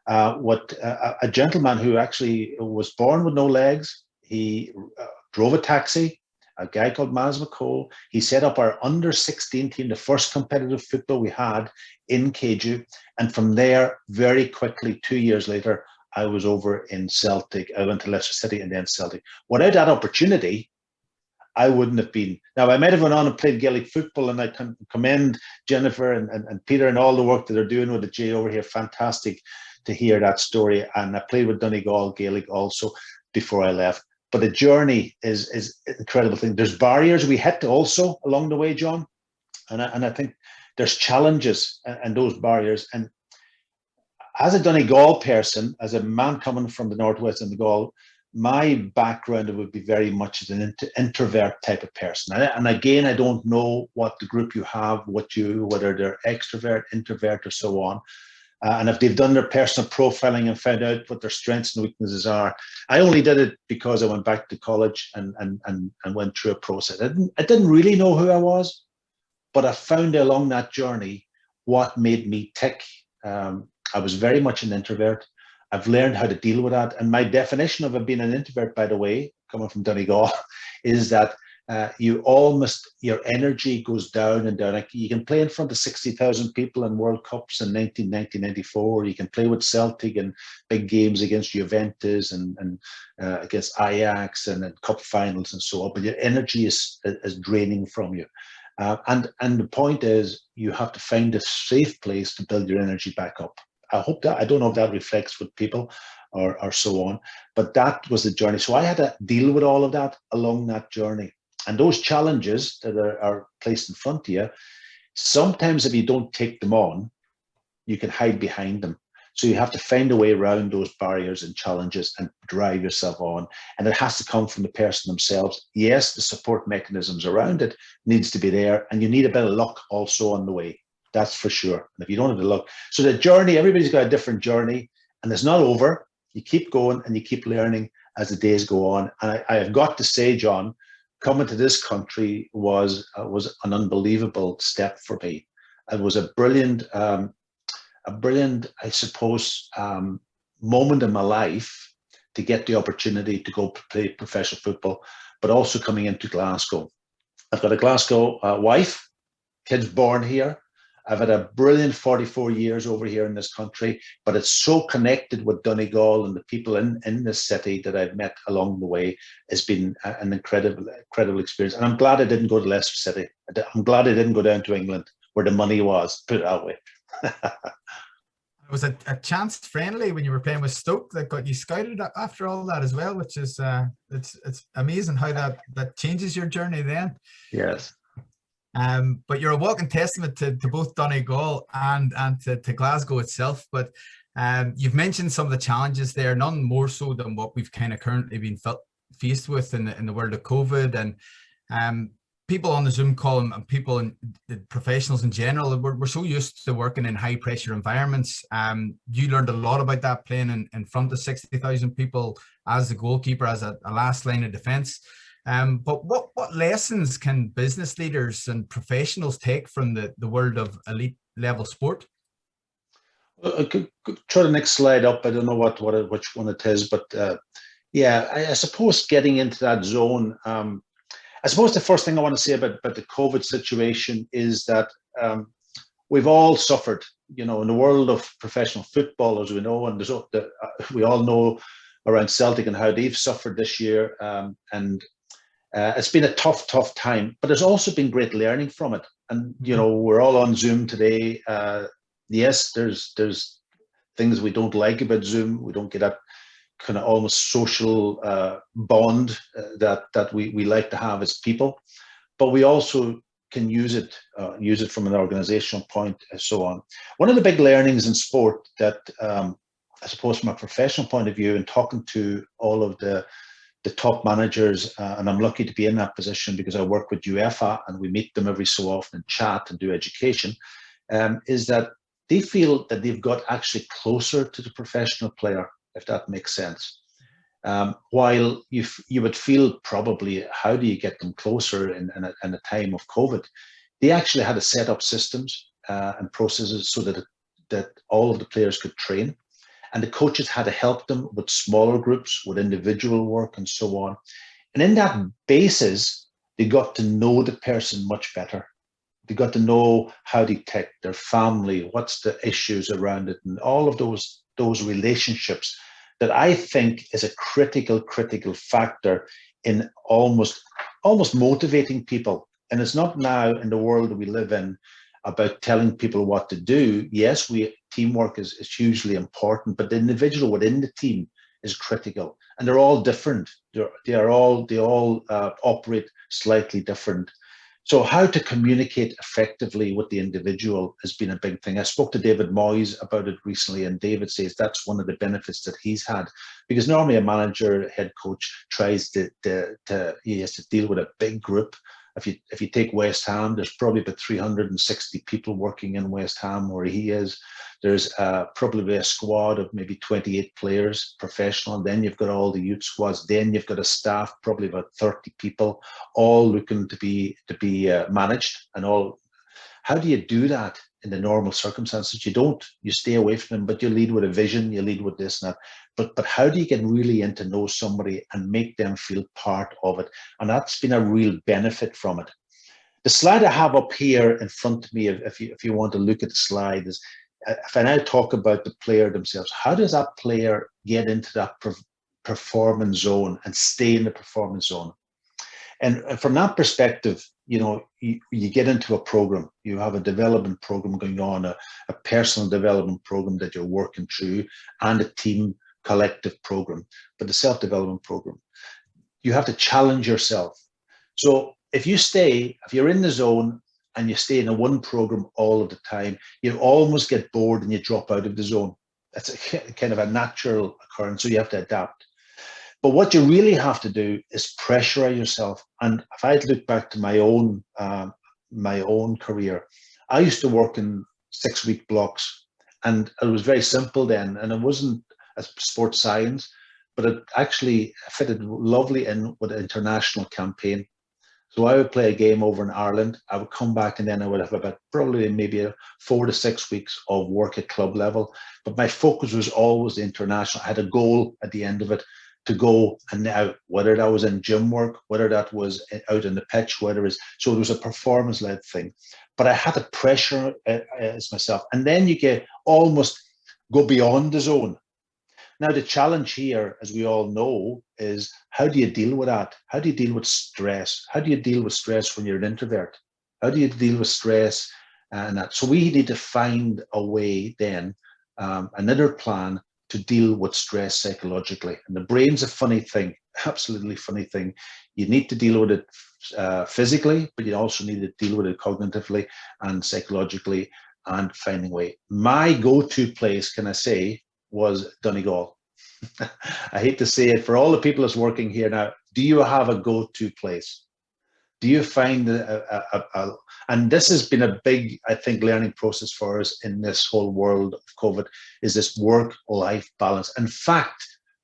a gentleman who actually was born with no legs. He drove a taxi, a guy called Miles McCall. He set up our under-16 team, the first competitive football we had in Caju. And from there, very quickly, 2 years later, I was over in Celtic. I went to Leicester City and then Celtic. Without that opportunity, I wouldn't have been. Now, I might have went on and played Gaelic football, and I can commend Jennifer and Peter and all the work that they're doing with the J over here. Fantastic to hear that story. And I played with Donegal Gaelic also before I left. But the journey is an incredible thing. There's barriers we hit also along the way, John. And I think there's challenges and those barriers. And as a Donegal person, as a man coming from the northwest of Donegal, my background would be very much as an introvert type of person. And again, I don't know what the group you have, whether they're extrovert, introvert, or so on. And if they've done their personal profiling and found out what their strengths and weaknesses are. I only did it because I went back to college and went through a process. I didn't really know who I was, but I found along that journey what made me tick. I was very much an introvert. I've learned how to deal with that. And my definition of being an introvert, by the way, coming from Donegal, is that your energy goes down and down. Like you can play in front of 60,000 people in World Cups in 1994. You can play with Celtic in big games against Juventus and against Ajax and cup finals and so on. But your energy is draining from you. And the point is, you have to find a safe place to build your energy back up. I hope that, I don't know if that reflects with people or so on, but that was the journey. So I had to deal with all of that along that journey. And those challenges that are placed in front of you, sometimes if you don't take them on, you can hide behind them. So you have to find a way around those barriers and challenges and drive yourself on. And it has to come from the person themselves. Yes, the support mechanisms around it needs to be there. And you need a bit of luck also on the way. That's for sure. And if you don't have the luck, so the journey, everybody's got a different journey and it's not over. You keep going and you keep learning as the days go on. And I have got to say, John, coming to this country was an unbelievable step for me. It was a brilliant, I suppose, moment in my life to get the opportunity to go play professional football, but also coming into Glasgow. I've got a Glasgow wife, kids born here. I've had a brilliant 44 years over here in this country, but it's so connected with Donegal and the people in this city that I've met along the way. Has been an incredible experience. And I'm glad I didn't go to Leicester City. I'm glad I didn't go down to England where the money was, put it that way. It was a chance friendly when you were playing with Stoke that got you scouted after all that as well, which is it's amazing how that changes your journey then. Yes. But you're a walking testament to both Donegal and to Glasgow itself. But you've mentioned some of the challenges there, none more so than what we've kind of currently been faced with in the world of COVID. And people on the Zoom call and people and professionals in general, we're so used to working in high pressure environments. You learned a lot about that playing in front of 60,000 people as a goalkeeper, as a last line of defense. But what lessons can business leaders and professionals take from the world of elite level sport? I could try the next slide up. I don't know which one it is, but yeah, I suppose getting into that zone. I suppose the first thing I want to say about the COVID situation is that we've all suffered, in the world of professional football, as we know, and we all know around Celtic and how they've suffered this year. And it's been a tough time, but there's also been great learning from it. And, we're all on Zoom today. Yes, there's things we don't like about Zoom. We don't get that kind of almost social bond that we like to have as people, but we also can use it from an organizational point and so on. One of the big learnings in sport that I suppose from a professional point of view, and talking to all of the top managers, and I'm lucky to be in that position because I work with UEFA and we meet them every so often and chat and do education, is that they feel that they've got actually closer to the professional player, if that makes sense. While you would feel probably, how do you get them closer in a time of COVID? They actually had to set up systems and processes so that all of the players could train, and the coaches had to help them with smaller groups, with individual work and so on. And in that basis, they got to know the person much better. They got to know how they take their family, what's the issues around it, and all of those relationships that I think is a critical factor in almost motivating people. And it's not now in the world that we live in about telling people what to do. Yes, teamwork is hugely important, but the individual within the team is critical, and they're all different. They all operate slightly different. So how to communicate effectively with the individual has been a big thing. I spoke to David Moyes about it recently, and David says that's one of the benefits that he's had, because normally a manager, head coach tries he has to deal with a big group. If you take West Ham, there's probably about 360 people working in West Ham where he is. There's probably a squad of maybe 28 players, professional. Then you've got all the youth squads. Then you've got a staff, probably about 30 people, all looking to be managed and all. How do you do that in the normal circumstances? You stay away from them, but you lead with a vision, you lead with this and that. But how do you get really in to know somebody and make them feel part of it? And that's been a real benefit from it. The slide I have up here in front of me, if you want to look at the slide, is if I now talk about the player themselves, how does that player get into that performance zone and stay in the performance zone? And from that perspective, you get into a program, you have a development program going on, a personal development program that you're working through, and a team collective program, but the self-development program. You have to challenge yourself. So if you're in the zone and you stay in a one program all of the time, you almost get bored and you drop out of the zone. That's a kind of a natural occurrence, so you have to adapt. But what you really have to do is pressurize yourself. And if I look back to my own career, I used to work in 6-week blocks, and it was very simple then, and it wasn't a sports science, but it actually fitted lovely in with an international campaign. So I would play a game over in Ireland, I would come back, and then I would have about probably maybe 4 to 6 weeks of work at club level. But my focus was always the international. I had a goal at the end of it to go and out, whether that was in gym work, whether that was out in the pitch, so it was a performance-led thing. but I had to pressure as myself. And then you get almost go beyond the zone. Now, the challenge here, as we all know, is how do you deal with that? How do you deal with stress? How do you deal with stress when you're an introvert? How do you deal with stress and that? So we need to find a way then, another plan to deal with stress psychologically. And the brain's a funny thing, absolutely funny thing. You need to deal with it physically, but you also need to deal with it cognitively and psychologically and finding a way. My go-to place, can I say, was Donegal. I hate to say it, for all the people that's working here now, do you have a go-to place? Do you find and this has been a big, I think, learning process for us in this whole world of COVID, is this work-life balance. In fact,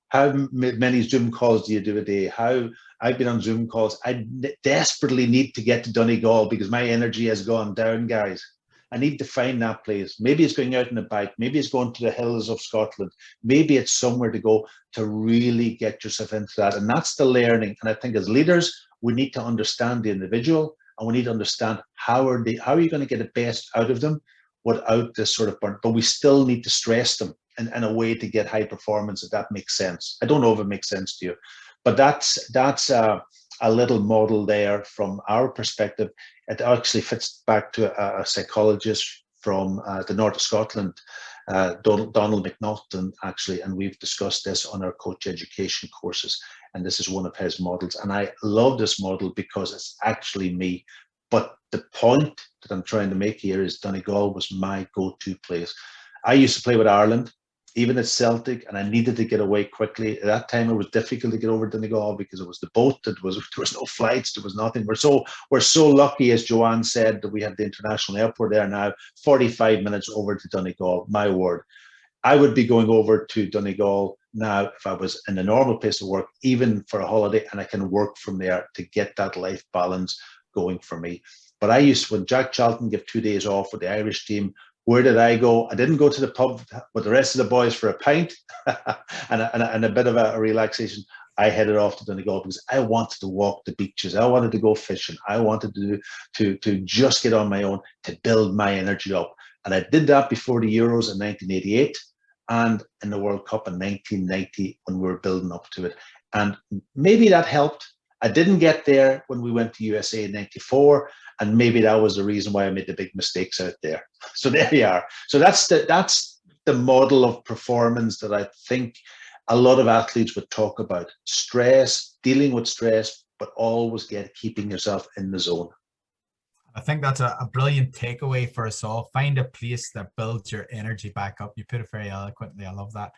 how many Zoom calls do you do a day? How I've been on Zoom calls. I desperately need to get to Donegal because my energy has gone down, guys. I need to find that place. Maybe it's going out on a bike. Maybe it's going to the hills of Scotland. Maybe it's somewhere to go to really get yourself into that. And that's the learning. And I think as leaders, we need to understand the individual, and we need to understand how are you going to get the best out of them without this sort of burn. But we still need to stress them in a way to get high performance, if that makes sense. I don't know if it makes sense to you, but that's a little model there from our perspective. It actually fits back to a psychologist from the north of Scotland, Donald McNaughton, actually, and we've discussed this on our coach education courses, and this is one of his models. And I love this model because it's actually me. But the point that I'm trying to make here is Donegal was my go-to place. I used to play with Ireland, even at Celtic, and I needed to get away quickly. At that time, it was difficult to get over to Donegal because it was the boat. There was no flights. There was nothing. We're so lucky, as Joanne said, that we have the international airport there now. 45 minutes over to Donegal. My word, I would be going over to Donegal now if I was in a normal place of work, even for a holiday, and I can work from there to get that life balance going for me. But I used to, when Jack Charlton gave 2 days off with the Irish team, where did I go? I didn't go to the pub with the rest of the boys for a pint and a bit of a relaxation. I headed off to Donegal because I wanted to walk the beaches. I wanted to go fishing. I wanted to just get on my own to build my energy up. And I did that before the Euros in 1988 and in the World Cup in 1990 when we were building up to it. And maybe that helped. I didn't get there when we went to USA in 94. And maybe that was the reason why I made the big mistakes out there. So there you are. So that's the model of performance that I think a lot of athletes would talk about. Stress, dealing with stress, but always keeping yourself in the zone. I think that's a brilliant takeaway for us all. Find a place that builds your energy back up. You put it very eloquently. I love that.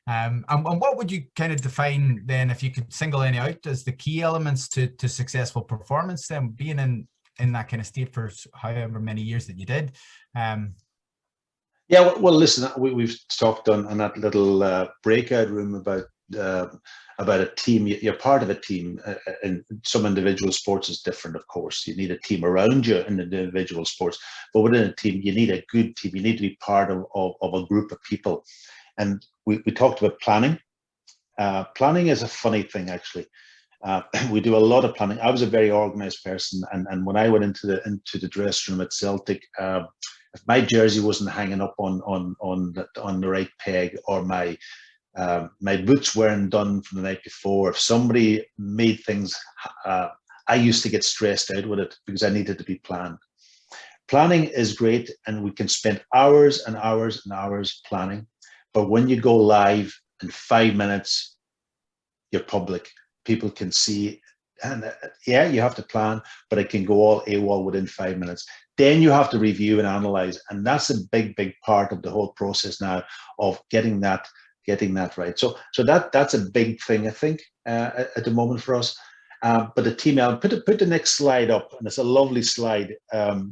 And what would you kind of define then, if you could single any out as the key elements to successful performance, then being in that kind of state for however many years that you did? Yeah, well, listen, we've talked on that little breakout room about a team. You're part of a team. In some individual sports is different, of course. You need a team around you in the individual sports, but within a team, you need a good team. You need to be part of a group of people. And we talked about planning. Planning is a funny thing, actually. We do a lot of planning. I was a very organized person, and when I went into the dressing room at Celtic, if my jersey wasn't hanging up on the right peg, or my boots weren't done from the night before, if somebody made things, I used to get stressed out with it because I needed to be planned. Planning is great, and we can spend hours and hours and hours planning, but when you go live in 5 minutes, you're public. People can see, and yeah, you have to plan, but it can go all AWOL within 5 minutes. Then you have to review and analyze, and that's a big part of the whole process now of getting that right. So that's a big thing, I think, at the moment for us. But the team element, put the next slide up, and it's a lovely slide. I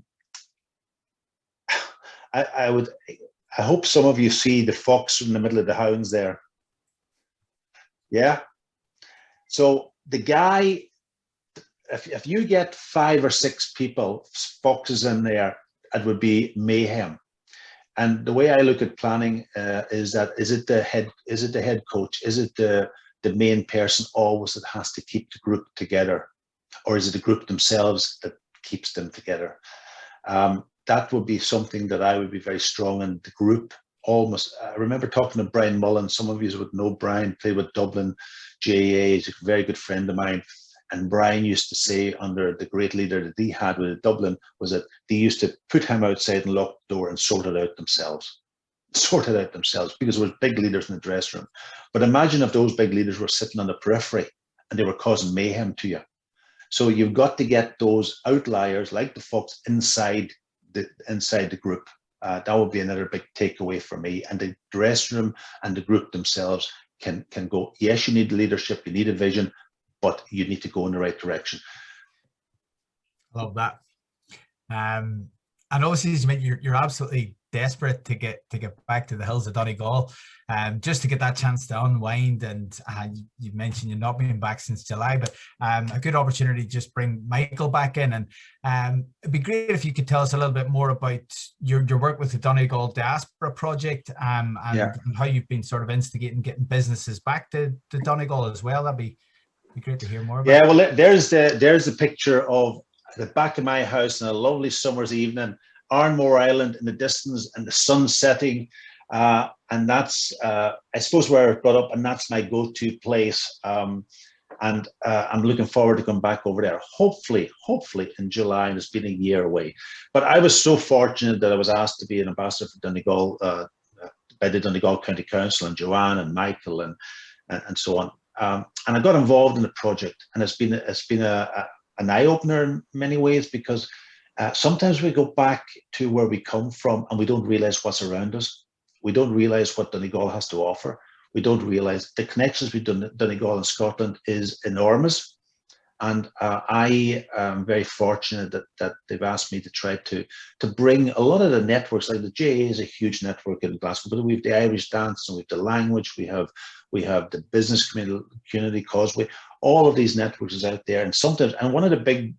hope some of you see the fox in the middle of the hounds there. Yeah. So the guy, if you get 5 or 6 people, foxes in there, it would be mayhem. And the way I look at planning is that is it the head coach? Is it the main person always that has to keep the group together, or is it the group themselves that keeps them together? that would be something that I would be very strong in the group. Almost, I remember talking to Brian Mullen. Some of you would know Brian, played with Dublin GAA. He's a very good friend of mine. And Brian used to say, under the great leader that he had with Dublin, was that they used to put him outside and lock the door and sort it out themselves. Because there was big leaders in the dressing room. But imagine if those big leaders were sitting on the periphery and they were causing mayhem to you. So you've got to get those outliers like the Fox inside the group. That would be another big takeaway for me. And the dressing room and the group themselves can go, yes, you need leadership, you need a vision, but you need to go in the right direction. I love that. And obviously, as you mentioned, you're absolutely desperate to get back to the hills of Donegal, just to get that chance to unwind. And you mentioned you've not been back since July, but a good opportunity to just bring Michael back in. And it'd be great if you could tell us a little bit more about your work with the Donegal Diaspora project, and how you've been sort of instigating getting businesses back to Donegal as well. That'd be great to hear more about. Yeah, well, there's the picture of the back of my house on a lovely summer's evening, Arnmore Island in the distance, and the sun setting, and that's I suppose where I brought up, and that's my go-to place. And I'm looking forward to going back over there, hopefully in July, and it's been a year away. But I was so fortunate that I was asked to be an ambassador for Donegal by the Donegal County Council, and Joanne and Michael and so on. And I got involved in the project, and it's been an eye-opener in many ways, because sometimes we go back to where we come from and we don't realize what's around us. We don't realize what Donegal has to offer. We don't realize the connections with Donegal and Scotland is enormous. And I am very fortunate that they've asked me to try to bring a lot of the networks, like the JA is a huge network in Glasgow, but we have the Irish dance, and we have the language, we have the business community, Causeway, all of these networks is out there. And sometimes, and one of the big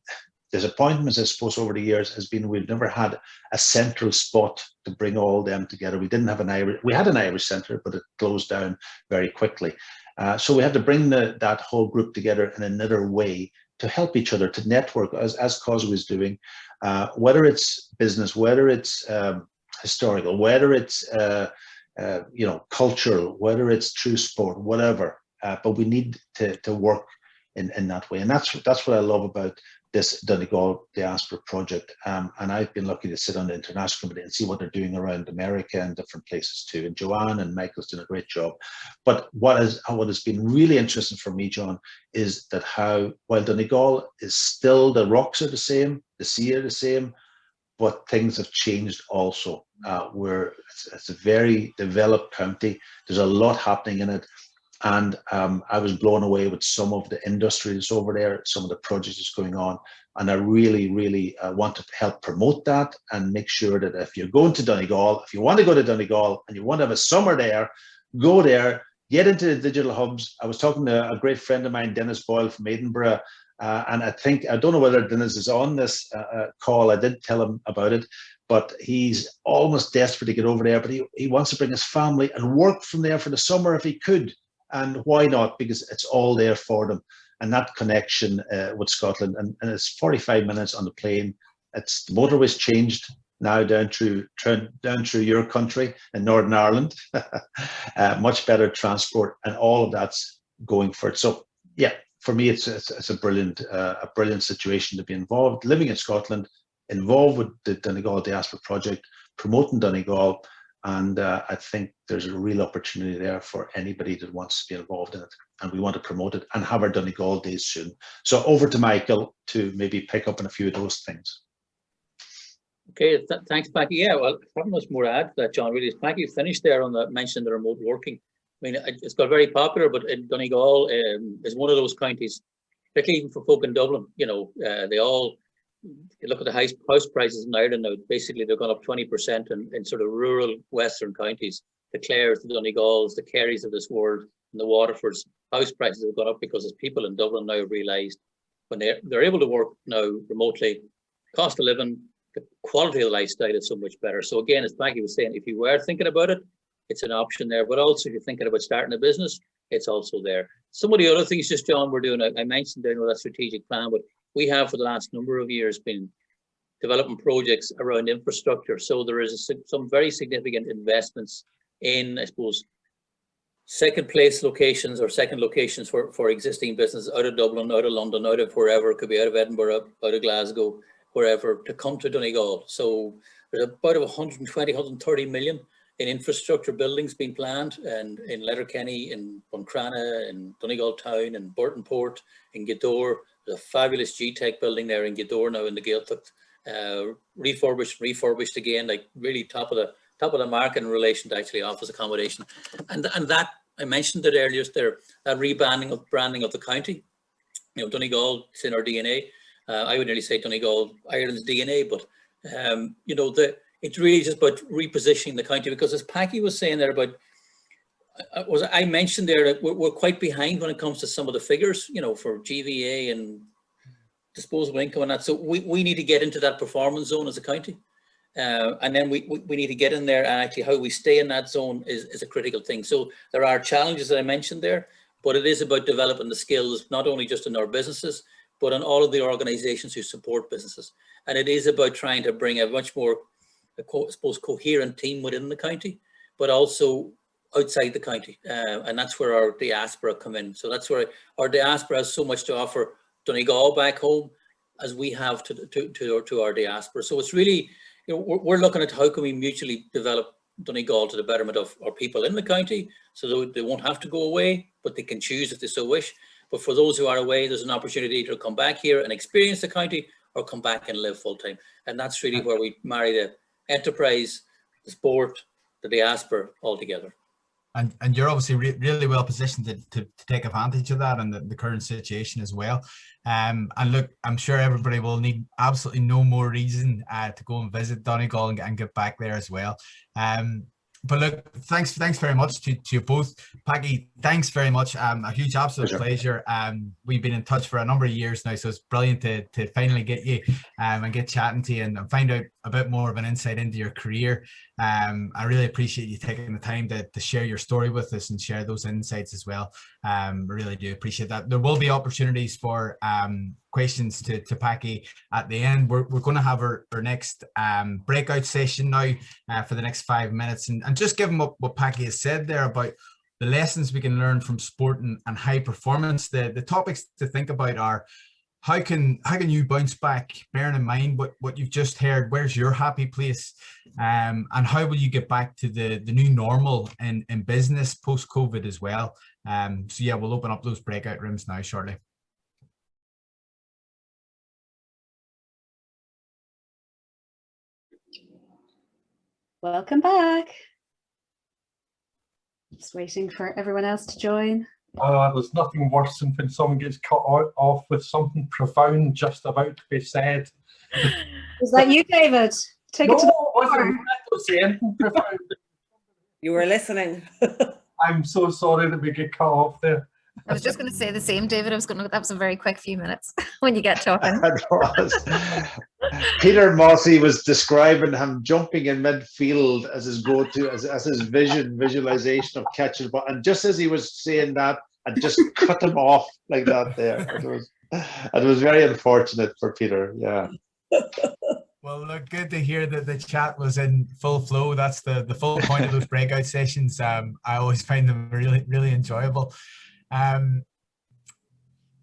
disappointments, I suppose, over the years has been we've never had a central spot to bring all them together. We didn't have we had an Irish centre, but it closed down very quickly. So we had to bring that whole group together in another way to help each other, to network as Causeway is doing, whether it's business, whether it's historical, whether it's cultural, whether it's true sport, whatever. But we need to work in that way, and that's what I love about this Donegal Diaspora project. And I've been lucky to sit on the international committee and see what they're doing around America and different places too. And Joanne and Michael's doing a great job. But what has been really interesting for me, John, is that while Donegal is still, the rocks are the same, the sea are the same, but things have changed also. It's a very developed county. There's a lot happening in it. And I was blown away with some of the industries over there, some of the projects that's going on. And I really, really want to help promote that and make sure that if you're going to Donegal, if you want to go to Donegal and you want to have a summer there, go there, get into the digital hubs. I was talking to a great friend of mine, Dennis Boyle from Edinburgh. And I don't know whether Dennis is on this call. I did tell him about it, but he's almost desperate to get over there. But he wants to bring his family and work from there for the summer if he could. And why not? Because it's all there for them. And that connection with Scotland, and it's 45 minutes on the plane. The motorway's changed now down through your country in Northern Ireland. Much better transport, and all of that's going for it. So yeah, for me, it's a brilliant situation to be involved, living in Scotland, involved with the Donegal Diaspora project, promoting Donegal. And I think there's a real opportunity there for anybody that wants to be involved in it. And we want to promote it and have our Donegal days soon. So over to Michael to maybe pick up on a few of those things. Okay, thanks, Packie. Yeah, well, not much more to add to that, John. Really, Packie finished there on mentioning the remote working. I mean, it's got very popular, but in Donegal is one of those counties, particularly even for folk in Dublin. You look at the house prices in Ireland now, basically they've gone up 20% in sort of rural western counties. The Clares, the Donegals, the Kerrys of this world, and the Waterfords, house prices have gone up because as people in Dublin now realised when they're able to work now remotely, cost of living, the quality of the lifestyle is so much better. So again, as Packie was saying, if you were thinking about it, it's an option there. But also if you're thinking about starting a business, it's also there. Some of the other things, just John, we're doing, I mentioned there, that strategic plan, but we have for the last number of years been development projects around infrastructure. So there is some very significant investments in, I suppose, second locations for existing businesses out of Dublin, out of London, out of wherever. It could be out of Edinburgh, out of Glasgow, wherever, to come to Donegal. So there's about 120, 130 million in infrastructure buildings being planned, and in Letterkenny, in Buncrana, in Donegal Town, in Burtonport, in Gidor. There's a fabulous G-Tech building there in Gidor now in the Gaeltacht, refurbished again, like really top of the mark in relation to actually office accommodation. And that, I mentioned it earlier, there, that branding of the county. You know, Donegal, it's in our DNA. I would nearly say Donegal, Ireland's DNA, but you know, it's really just about repositioning the county, because as Packie was saying there about, I mentioned there that we're quite behind when it comes to some of the figures, you know, for GVA and disposable income and that. So we need to get into that performance zone as a county. And then we need to get in there, and actually how we stay in that zone is a critical thing. So there are challenges that I mentioned there, but it is about developing the skills, not only just in our businesses, but on all of the organizations who support businesses. And it is about trying to bring a much more, I suppose, coherent team within the county, but also outside the county. And that's where our diaspora come in. So that's where our diaspora has so much to offer Donegal back home as we have to our diaspora. So it's really, you know, we're looking at how can we mutually develop Donegal to the betterment of our people in the county, so they won't have to go away, but they can choose if they so wish. But for those who are away, there's an opportunity to come back here and experience the county, or come back and live full time. And that's really where we marry the enterprise, the sport, the diaspora all together. And you're obviously really well positioned to take advantage of that and the current situation as well. And look, I'm sure everybody will need absolutely no more reason to go and visit Donegal and get back there as well. But look, thanks very much to you both. Packie, thanks very much. A huge absolute pleasure. We've been in touch for a number of years now, so it's brilliant to finally get you and get chatting to you and find out a bit more of an insight into your career. I really appreciate you taking the time to share your story with us and share those insights as well. I really do appreciate that. There will be opportunities for questions to Packie at the end. We're going to have our next breakout session now for the next 5 minutes, and just given what Packie has said there about the lessons we can learn from sport and high performance, the topics to think about are how can you bounce back, bearing in mind what you've just heard. Where's your happy place, and how will you get back to the new normal in business post-COVID as well. So yeah, we'll open up those breakout rooms now shortly. Welcome back. Just waiting for everyone else to join. There's nothing worse than when someone gets cut off with something profound just about to be said. Is that you, David? Take it to the floor. That was anything profound. You were listening. I'm so sorry that we get cut off there. I was just going to say the same, David. That was a very quick few minutes when you get talking. Peter Mossey was describing him jumping in midfield as his go-to, as his visualization of catching the ball. And just as he was saying that, I just cut him off like that there. It was very unfortunate for Peter, yeah. Well, look, good to hear that the chat was in full flow. That's the full point of those breakout sessions. I always find them really, really enjoyable.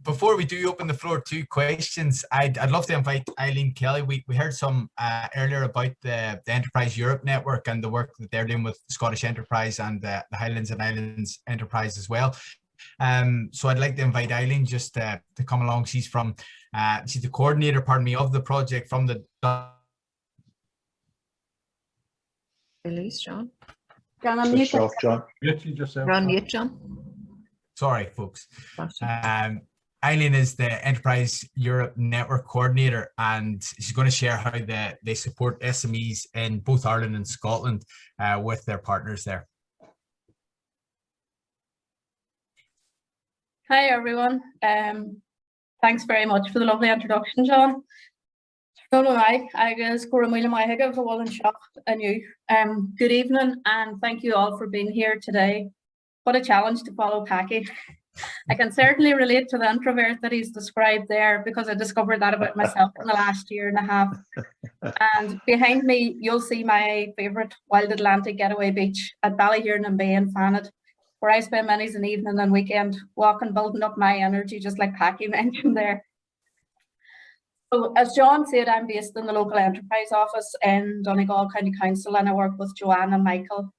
Before we do open the floor to questions, I'd love to invite Eileen Kelly. We heard some earlier about the Enterprise Europe Network and the work that they're doing with Scottish Enterprise and the Highlands and Islands Enterprise as well. So I'd like to invite Eileen just to come along. She's the coordinator, of the project from the... Release, John. John, I'm mute. John. You're on mute, John. Sorry, folks. Eileen is the Enterprise Europe Network Coordinator, and she's going to share how they support SMEs in both Ireland and Scotland with their partners there. Hi, everyone. Thanks very much for the lovely introduction, John. Good evening, and thank you all for being here today. What a challenge to follow Packie. I can certainly relate to the introvert that he's described there, because I discovered that about myself in the last year and a half. And behind me, you'll see my favourite Wild Atlantic getaway beach at Ballyhiernan Bay in Fanad, where I spend many's an evening and weekend walking, building up my energy, just like Packie mentioned there. So as John said, I'm based in the local enterprise office in Donegal County Council, and I work with Joanne and Michael.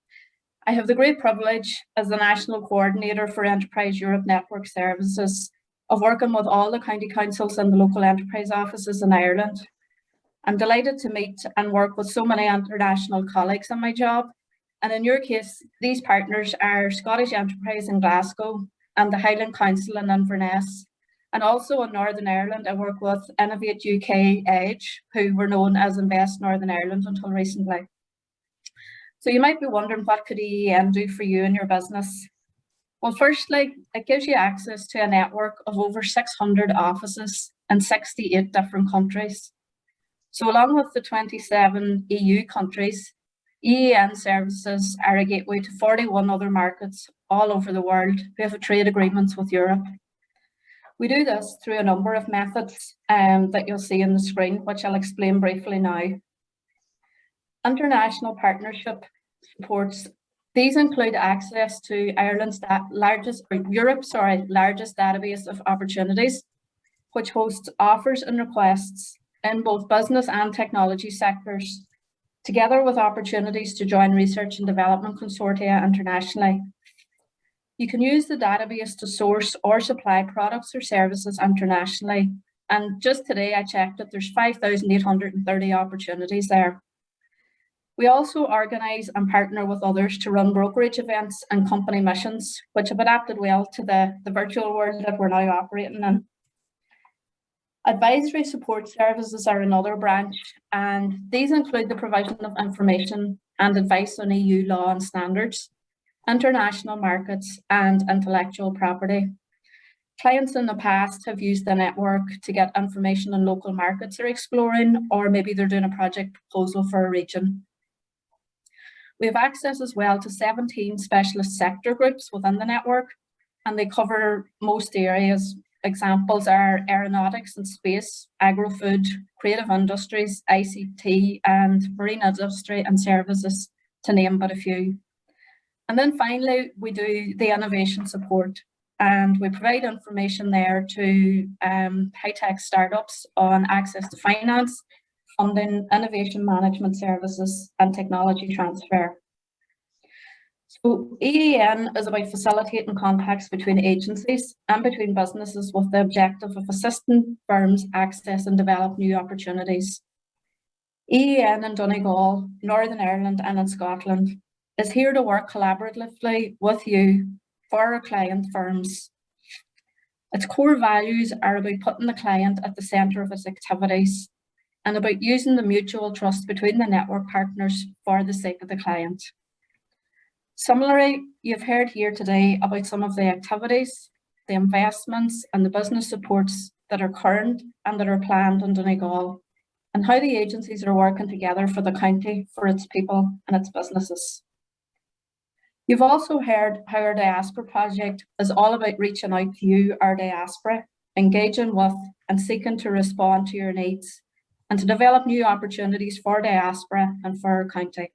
I have the great privilege as the National Coordinator for Enterprise Europe Network Services of working with all the county councils and the local enterprise offices in Ireland. I'm delighted to meet and work with so many international colleagues in my job. And in your case, these partners are Scottish Enterprise in Glasgow and the Highland Council in Inverness. And also in Northern Ireland, I work with Innovate UK Edge, who were known as Invest Northern Ireland until recently. So you might be wondering, what could EEN do for you and your business? Well, firstly, it gives you access to a network of over 600 offices in 68 different countries. So along with the 27 EU countries, EEN services are a gateway to 41 other markets all over the world who have trade agreements with Europe. We do this through a number of methods that you'll see on the screen, which I'll explain briefly now. International partnership supports. These include access to Ireland's Europe's largest database of opportunities, which hosts offers and requests in both business and technology sectors, together with opportunities to join research and development consortia internationally. You can use the database to source or supply products or services internationally. And just today I checked that there's 5,830 opportunities there. We also organise and partner with others to run brokerage events and company missions, which have adapted well to the virtual world that we're now operating in. Advisory support services are another branch, and these include the provision of information and advice on EU law and standards, international markets, and intellectual property. Clients in the past have used the network to get information on local markets they're exploring, or maybe they're doing a project proposal for a region. We have access as well to 17 specialist sector groups within the network, and they cover most areas. Examples are aeronautics and space, agri-food, creative industries, ICT, and marine industry and services, to name but a few. And then finally, we do the innovation support, and we provide information there to high-tech startups on access to finance, funding, innovation management services, and technology transfer. So EEN is about facilitating contacts between agencies and between businesses with the objective of assisting firms access and develop new opportunities. EEN in Donegal, Northern Ireland, and in Scotland is here to work collaboratively with you for our client firms. Its core values are about putting the client at the centre of its activities and about using the mutual trust between the network partners for the sake of the client. Similarly, you've heard here today about some of the activities, the investments, and the business supports that are current and that are planned in Donegal, and how the agencies are working together for the county, for its people and its businesses. You've also heard how our diaspora project is all about reaching out to you, our diaspora, engaging with and seeking to respond to your needs, and to develop new opportunities for diaspora and for our county.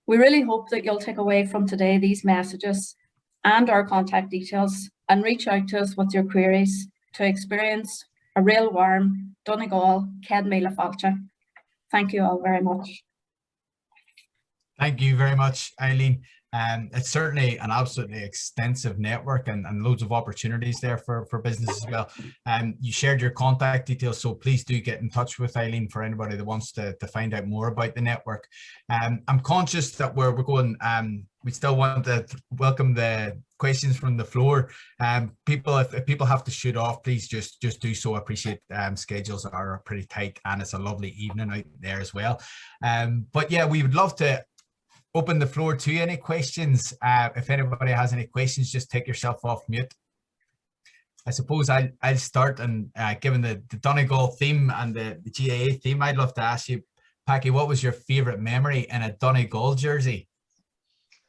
We really hope that you'll take away from today these messages and our contact details and reach out to us with your queries to experience a real warm Donegal Ced Míle Fáilte. Thank you all very much. Thank you very much, Eileen. It's certainly an absolutely extensive network and loads of opportunities there for business as well. You shared your contact details, so please do get in touch with Eileen for anybody that wants to find out more about the network. I'm conscious that we're going, we still want to welcome the questions from the floor. If people have to shoot off, please just do so. I appreciate schedules are pretty tight and it's a lovely evening out there as well. But yeah, we would love to open the floor to any questions. If anybody has any questions, just take yourself off mute. I suppose I'll start, and given the Donegal theme and the GAA theme, I'd love to ask you, Packie, what was your favourite memory in a Donegal jersey?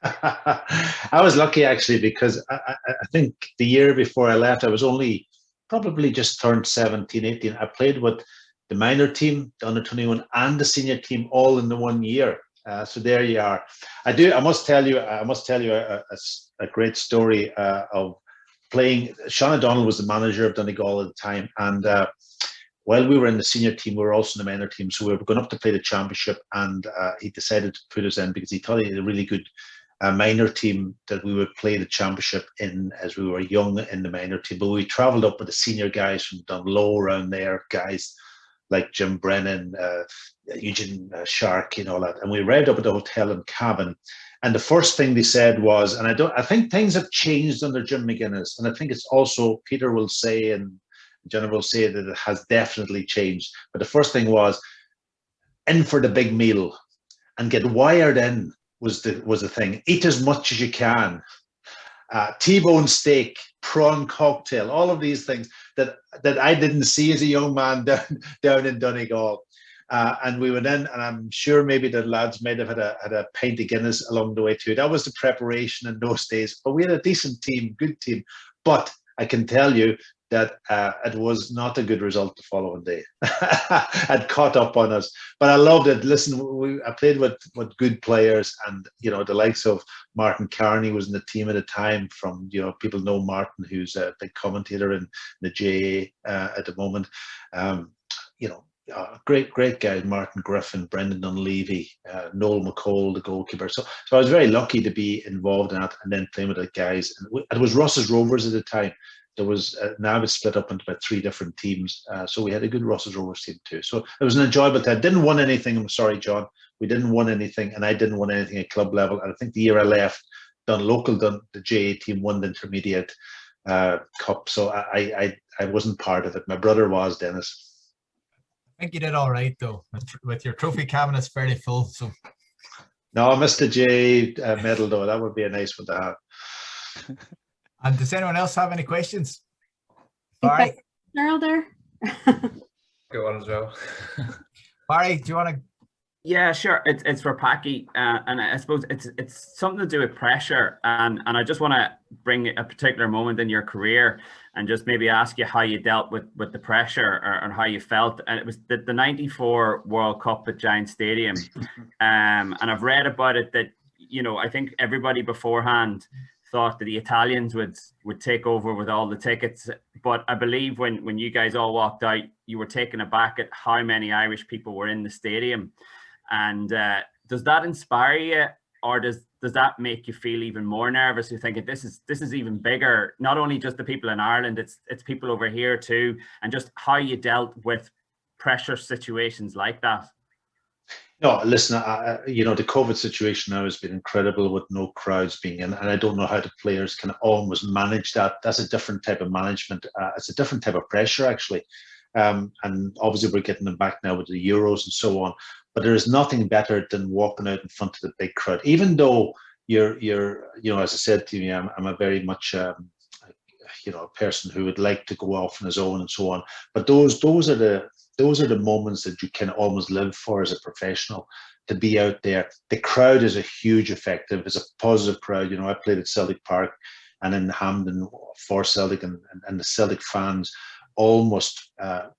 I was lucky actually because I think the year before I left, I was only probably just turned 17, 18. I played with the minor team, the under 21, and the senior team all in the 1 year. So there you are. I must tell you a great story of playing. Sean O'Donnell was the manager of Donegal at the time, and while we were in the senior team, we were also in the minor team. So we were going up to play the championship, and he decided to put us in because he thought he had a really good minor team that we would play the championship in as we were young in the minor team. But we travelled up with the senior guys from Dunlow around there, guys like Jim Brennan, Eugene Shark, all that. And we arrived up at the hotel in Cavan. And the first thing they said was, and I think things have changed under Jim McGuinness. And I think it's also, Peter will say, and Jenn will say that it has definitely changed. But the first thing was, in for the big meal and get wired in was the thing. Eat as much as you can. T-bone steak, prawn cocktail, all of these things that I didn't see as a young man down in Donegal. And we went in, and I'm sure maybe the lads might have had a pint of Guinness along the way too. That was the preparation in those days. But we had a decent team, good team. But I can tell you that it was not a good result the following day. It caught up on us, but I loved it. Listen, I played with good players, and the likes of Martin Carney was in the team at the time. From people know Martin, who's a big commentator in the JA at the moment. Great guys, Martin Griffin, Brendan Dunleavy, Noel McCall, the goalkeeper. So I was very lucky to be involved in that, and then playing with the guys. And it was Ross's Rovers at the time. There was now it's split up into about 3 different teams. So we had a good Ross's Rovers team too. So it was an enjoyable time. Didn't win anything. I'm sorry, John. We didn't win anything, and I didn't win anything at club level. And I think the year I left, the JA team won the intermediate cup. So I wasn't part of it. My brother was, Dennis. I think you did all right though. With your trophy cabinet's fairly full. So no, I missed the JA medal though. That would be a nice one to have. And does anyone else have any questions? Barry? Cheryl there. Go on as well. Barry, do you want to? Yeah, sure. It's for Packie, and I suppose it's something to do with pressure, and I just want to bring a particular moment in your career and just maybe ask you how you dealt with the pressure and how you felt. And it was the '94 World Cup at Giant Stadium, and I've read about it that I think everybody beforehand thought that the Italians would take over with all the tickets, but I believe when you guys all walked out, you were taken aback at how many Irish people were in the stadium. And does that inspire you, or does that make you feel even more nervous? You're thinking this is even bigger, not only just the people in Ireland, it's people over here too, and just how you dealt with pressure situations like that. No, listen, the COVID situation now has been incredible with no crowds being in, and I don't know how the players can almost manage that. That's a different type of management. It's a different type of pressure, actually. And obviously we're getting them back now with the Euros and so on. But there is nothing better than walking out in front of the big crowd. Even though you're as I said to you, I'm a very much a person who would like to go off on his own and so on. But those are the moments that you can almost live for as a professional, to be out there. The crowd is a huge effect. It's a positive crowd. I played at Celtic Park and in Hampden for Celtic, and the Celtic fans almost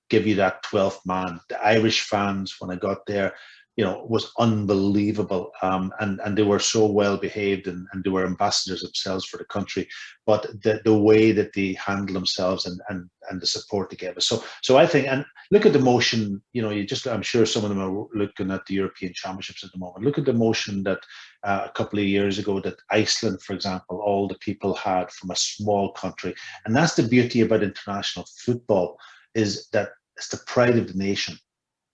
give you that 12th man. The Irish fans, when I got there, was unbelievable. And they were so well behaved, and they were ambassadors themselves for the country. But the way that they handle themselves and the support they gave us. So I think, and look at the motion, I'm sure some of them are looking at the European Championships at the moment. Look at the motion that a couple of years ago that Iceland, for example, all the people had from a small country. And that's the beauty about international football, is that it's the pride of the nation.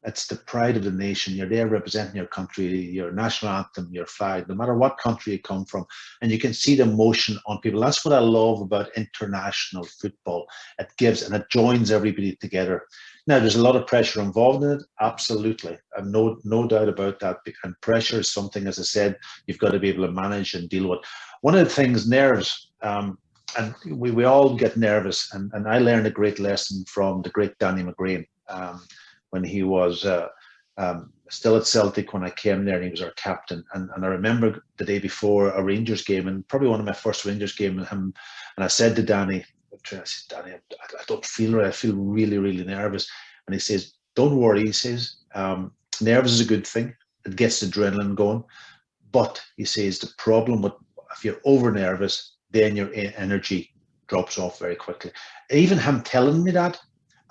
It's the pride of the nation. You're there representing your country, your national anthem, your flag, no matter what country you come from. And you can see the emotion on people. That's what I love about international football. It gives and it joins everybody together. Now, there's a lot of pressure involved in it, absolutely. And no doubt about that. And pressure is something, as I said, you've got to be able to manage and deal with. One of the things, nerves, and we all get nervous. And I learned a great lesson from the great Danny McGrain. When he was still at Celtic when I came there, and he was our captain. And I remember the day before a Rangers game, and probably one of my first Rangers game with him. And I said to Danny, I said, Danny, I don't feel right. I feel really, really nervous. And he says, don't worry. He says, nerves is a good thing. It gets the adrenaline going. But he says the problem with if you're over nervous, then your energy drops off very quickly. And even him telling me that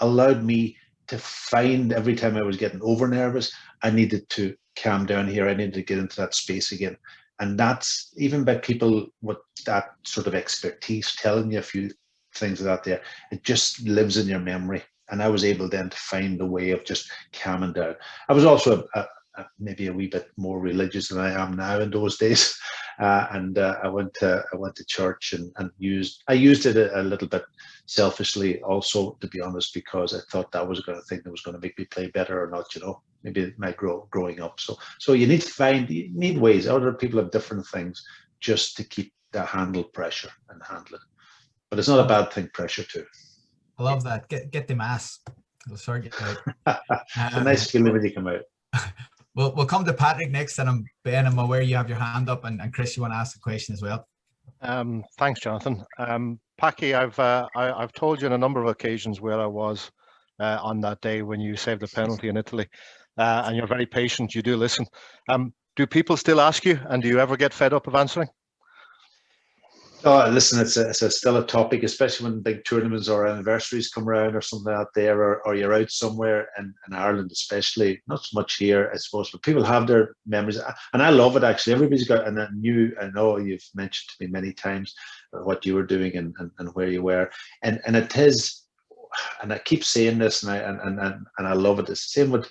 allowed me to find every time I was getting over nervous, I needed to calm down here. I needed to get into that space again. And that's even by people with that sort of expertise telling you a few things like that there, it just lives in your memory. And I was able then to find a way of just calming down. I was also maybe a wee bit more religious than I am now in those days, and I went to church and used it a little bit selfishly also, to be honest, because I thought that was a thing that was going to make me play better or not, you know, maybe my growing up. So you need ways. Other people have different things just to keep the handle pressure and handle it, but it's not a bad thing. Pressure too. I love that. Get the mass. It'll sort you out. It's a nice feeling when you come out. We'll come to Patrick next, and Ben, I'm aware you have your hand up, and Chris, you want to ask a question as well. Thanks, Jonathan. Packie, I've told you on a number of occasions where I was on that day when you saved the penalty in Italy, and you're very patient. You do listen. Do people still ask you, and do you ever get fed up of answering? Oh, listen, it's still a topic, especially when big tournaments or anniversaries come around or something out there, or you're out somewhere in Ireland, especially, not so much here, I suppose, but people have their memories. And I love it, actually. Everybody's got, and I know you've mentioned to me many times what you were doing and where you were. And it is, and I keep saying this, and I love it. It's the same with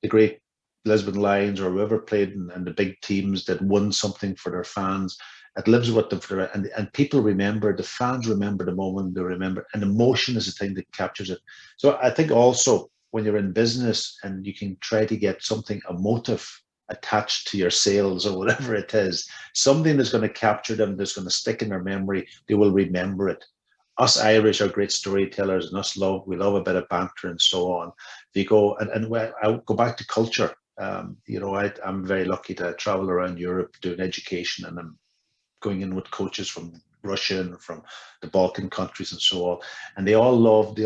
the great Lisbon Lions or whoever played and the big teams that won something for their fans. It lives with them forever, and people remember. The fans remember the moment. They remember, and emotion is the thing that captures it. So I think also when you're in business and you can try to get something emotive attached to your sales or whatever it is, something that's going to capture them, that's going to stick in their memory. They will remember it. Us Irish are great storytellers, and we love a bit of banter and so on. If you go and I go back to culture. You know, I'm very lucky to travel around Europe doing education, and I'm going in with coaches from Russia and from the Balkan countries and so on, and they all love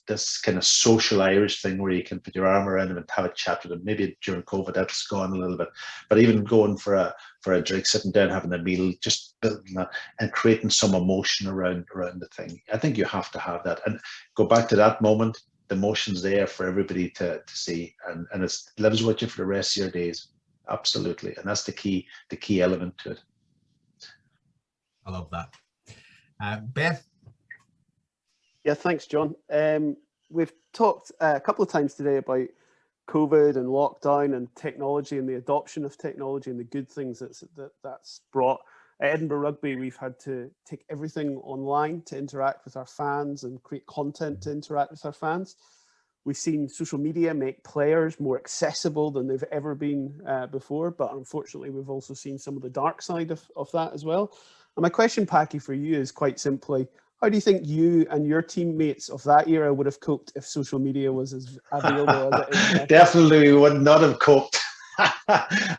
this kind of social Irish thing where you can put your arm around them and have a chat with them. Maybe during COVID that's gone a little bit, but even going for a drink, sitting down, having a meal, just building that and creating some emotion around the thing. I think you have to have that, and go back to that moment. The emotion's there for everybody to see, and it lives with you for the rest of your days. Absolutely, and that's the key element to it. I love that. Ben? Yeah, thanks, John. We've talked a couple of times today about COVID and lockdown and technology and the adoption of technology and the good things that's brought. At Edinburgh Rugby, we've had to take everything online to interact with our fans and create content to interact with our fans. We've seen social media make players more accessible than they've ever been before, but unfortunately, we've also seen some of the dark side of that as well. And my question, Packie, for you is quite simply, how do you think you and your teammates of that era would have coped if social media was as available as it is now? Definitely, we would not have coped.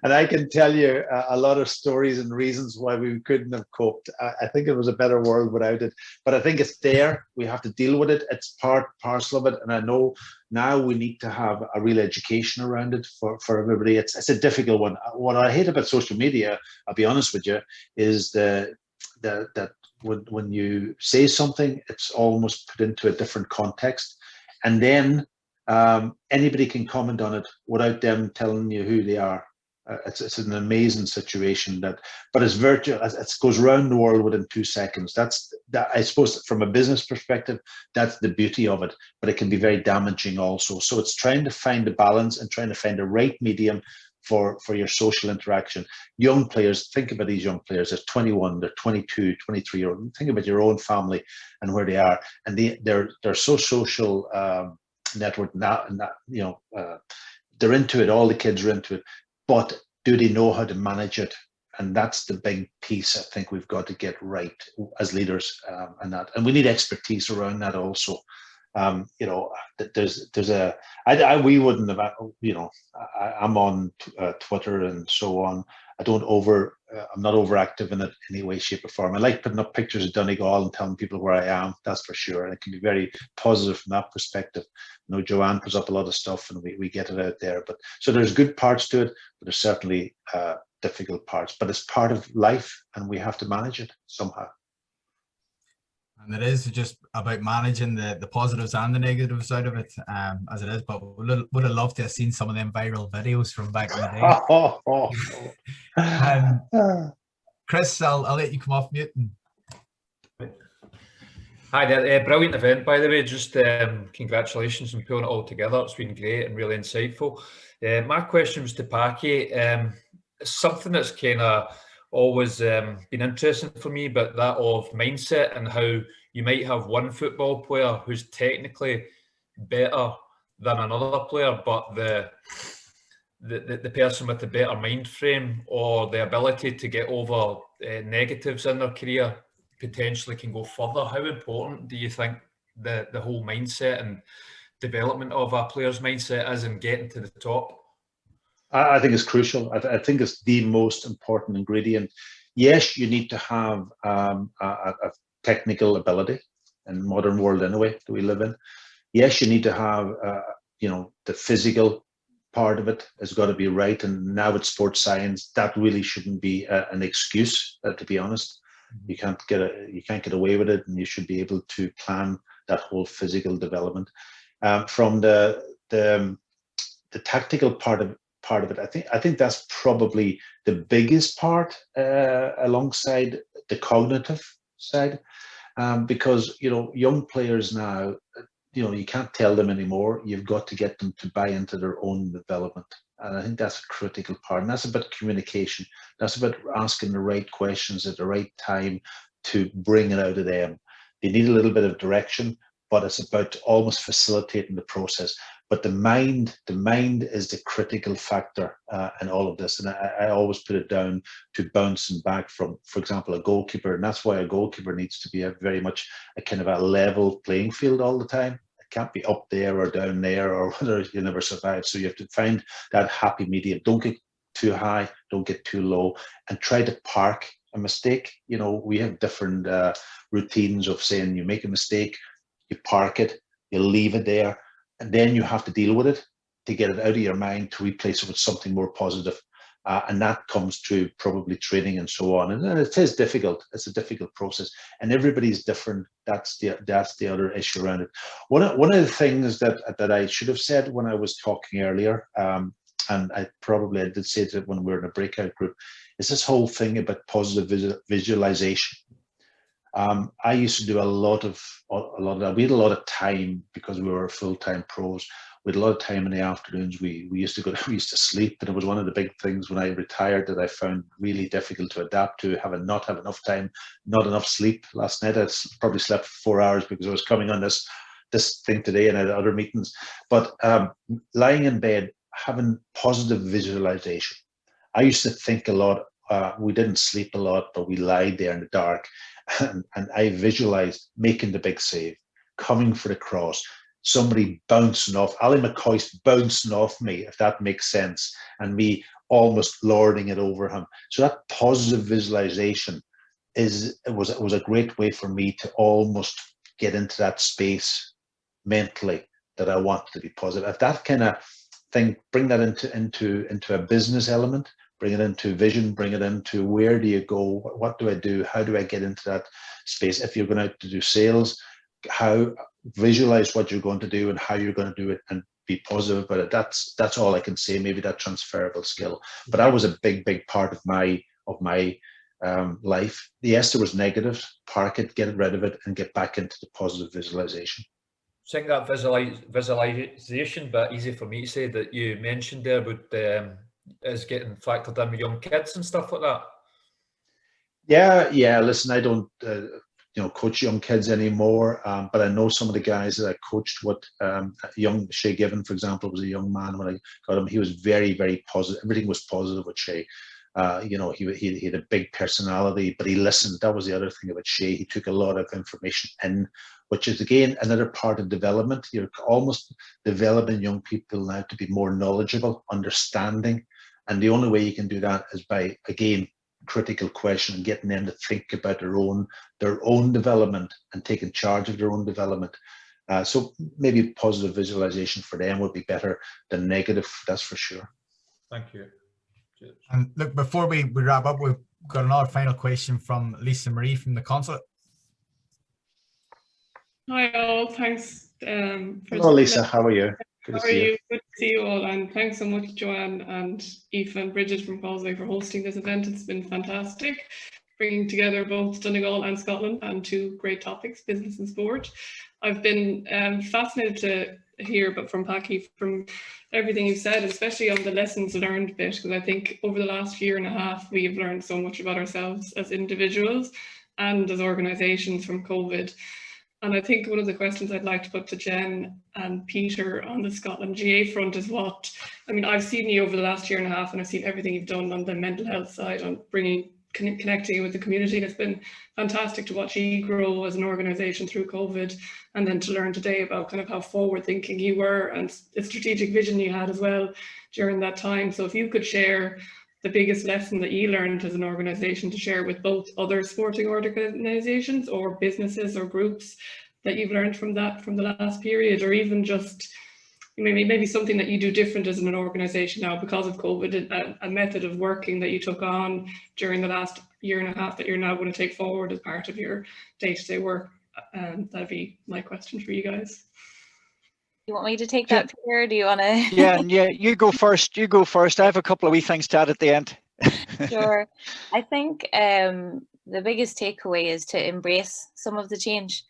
And I can tell you a lot of stories and reasons why we couldn't have coped. I think it was a better world without it, but I think it's there. We have to deal with it. It's parcel of it. And I know now we need to have a real education around it for everybody. It's a difficult one. What I hate about social media, I'll be honest with you, is that when you say something, it's almost put into a different context. And then anybody can comment on it without them telling you who they are. It's an amazing situation but it's virtual. It goes around the world within 2 seconds. That I suppose from a business perspective, that's the beauty of it, but it can be very damaging also. So it's trying to find the balance and trying to find the right medium for your social interaction. Young players, think about these young players. They're 21, they're 22, 23-year-old. Think about your own family and where they are, and they're so social network now, and they're into it. All the kids are into it, but do they know how to manage it? And that's the big piece I think we've got to get right as leaders, and we need expertise around that also. You know, we wouldn't have, you know, I'm on Twitter and so on. I'm not overactive in it in any way, shape or form. I like putting up pictures of Donegal and telling people where I am, that's for sure. And it can be very positive from that perspective. You know, Joanne puts up a lot of stuff and we get it out there. But so there's good parts to it, but there's certainly difficult parts. But it's part of life and we have to manage it somehow. And it is just about managing the positives and the negatives out of it, as it is. But would have loved to have seen some of them viral videos from back in the day. Chris, I'll let you come off mute. Hi there, brilliant event, by the way. Just congratulations on pulling it all together. It's been great and really insightful. My question was to Packie. Something that's kind of always been interesting for me, but that of mindset and how you might have one football player who's technically better than another player, but the person with the better mind frame or the ability to get over negatives in their career potentially can go further. How important do you think the whole mindset and development of a player's mindset is in getting to the top? I think it's crucial. I think it's the most important ingredient. Yes, you need to have a technical ability in the modern world anyway that we live in. Yes, you need to have you know, the physical part of it has got to be right. And now with sports science, that really shouldn't be an excuse. To be honest, you can't get away with it, and you should be able to plan that whole physical development. From the tactical part of it, I think that's probably the biggest part, alongside the cognitive side, because you know, young players now, you know, you can't tell them anymore. You've got to get them to buy into their own development, and I think that's a critical part. And that's about communication. That's about asking the right questions at the right time to bring it out of them. They need a little bit of direction, but it's about almost facilitating the process. But the mind is the critical factor in all of this. And I always put it down to bouncing back from, for example, a goalkeeper. And that's why a goalkeeper needs to be very much a kind of a level playing field all the time. It can't be up there or down there or whether you never survive. So you have to find that happy medium. Don't get too high, don't get too low, and try to park a mistake. You know, we have different routines of saying you make a mistake, you park it, you leave it there, and then you have to deal with it to get it out of your mind to replace it with something more positive. And that comes through probably training and so on. And it is difficult. It's a difficult process, and everybody's different. That's the other issue around it. One of the things that I should have said when I was talking earlier, and I did say it when we were in a breakout group, is this whole thing about positive visualization. I used to do a lot of that. We had a lot of time because we were full-time pros. We had a lot of time in the afternoons. We used to sleep, and it was one of the big things when I retired that I found really difficult to adapt to, not have enough time, not enough sleep. Last night I probably slept 4 hours because I was coming on this thing today and I had other meetings. But lying in bed, having positive visualization. I used to think a lot. We didn't sleep a lot, but we lied there in the dark. And I visualized making the big save, coming for the cross, somebody bouncing off, Ali McCoy's bouncing off me, if that makes sense, and me almost lording it over him. So that positive visualization was a great way for me to almost get into that space mentally that I wanted to be positive. If that kind of thing, bring that into a business element, bring it into vision, bring it into where do you go, what do I do, how do I get into that space? If you're going out to do sales, visualize what you're going to do and how you're going to do it and be positive about it. That's all I can say. Maybe that transferable skill, but that was a big part of my life. Yes, there was negatives. Park it, get rid of it, and get back into the positive visualization. I think that visualization bit, easy for me to say, that you mentioned there is getting factored in with young kids and stuff like that. Yeah. Listen, I don't coach young kids anymore, but I know some of the guys that I coached. Young Shay Given, for example, was a young man when I got him. He was very, very positive. Everything was positive with Shay. You know, he had a big personality, but he listened. That was the other thing about Shay. He took a lot of information in, which is again another part of development. You're almost developing young people now to be more knowledgeable, understanding, and the only way you can do that is by, again, critical question and getting them to think about their own development and taking charge of their own development. So maybe positive visualization for them would be better than negative, that's for sure. Thank you. And look, before we wrap up, we've got another final question from Lisa Marie from the consulate. Hi all, thanks. Hello Lisa, how are you? Good to see you. Good to see you all, and thanks so much Joanne and Aoife and Bridget from Causeway for hosting this event. It's been fantastic, bringing together both Donegal and Scotland and two great topics, business and sport. I've been fascinated to hear but from Packie, from everything you've said, especially on the lessons learned bit, because I think over the last year and a half we have learned so much about ourselves as individuals and as organisations from COVID. And I think one of the questions I'd like to put to Jenn and Peter on the Scotland GA front is what, I mean, I've seen you over the last year and a half and I've seen everything you've done on the mental health side, on connecting with the community. And it's been fantastic to watch you grow as an organisation through COVID, and then to learn today about kind of how forward thinking you were and the strategic vision you had as well during that time. So if you could share the biggest lesson that you learned as an organisation to share with both other sporting organisations or businesses or groups that you've learned from that, from the last period, or even just maybe something that you do different as an organisation now because of COVID, a method of working that you took on during the last year and a half that you're now going to take forward as part of your day-to-day work. That'd be my question for you guys. You want me to take that, Peter, or do you want to? Yeah, you go first. You go first. I have a couple of wee things to add at the end. Sure. I think the biggest takeaway is to embrace some of the change.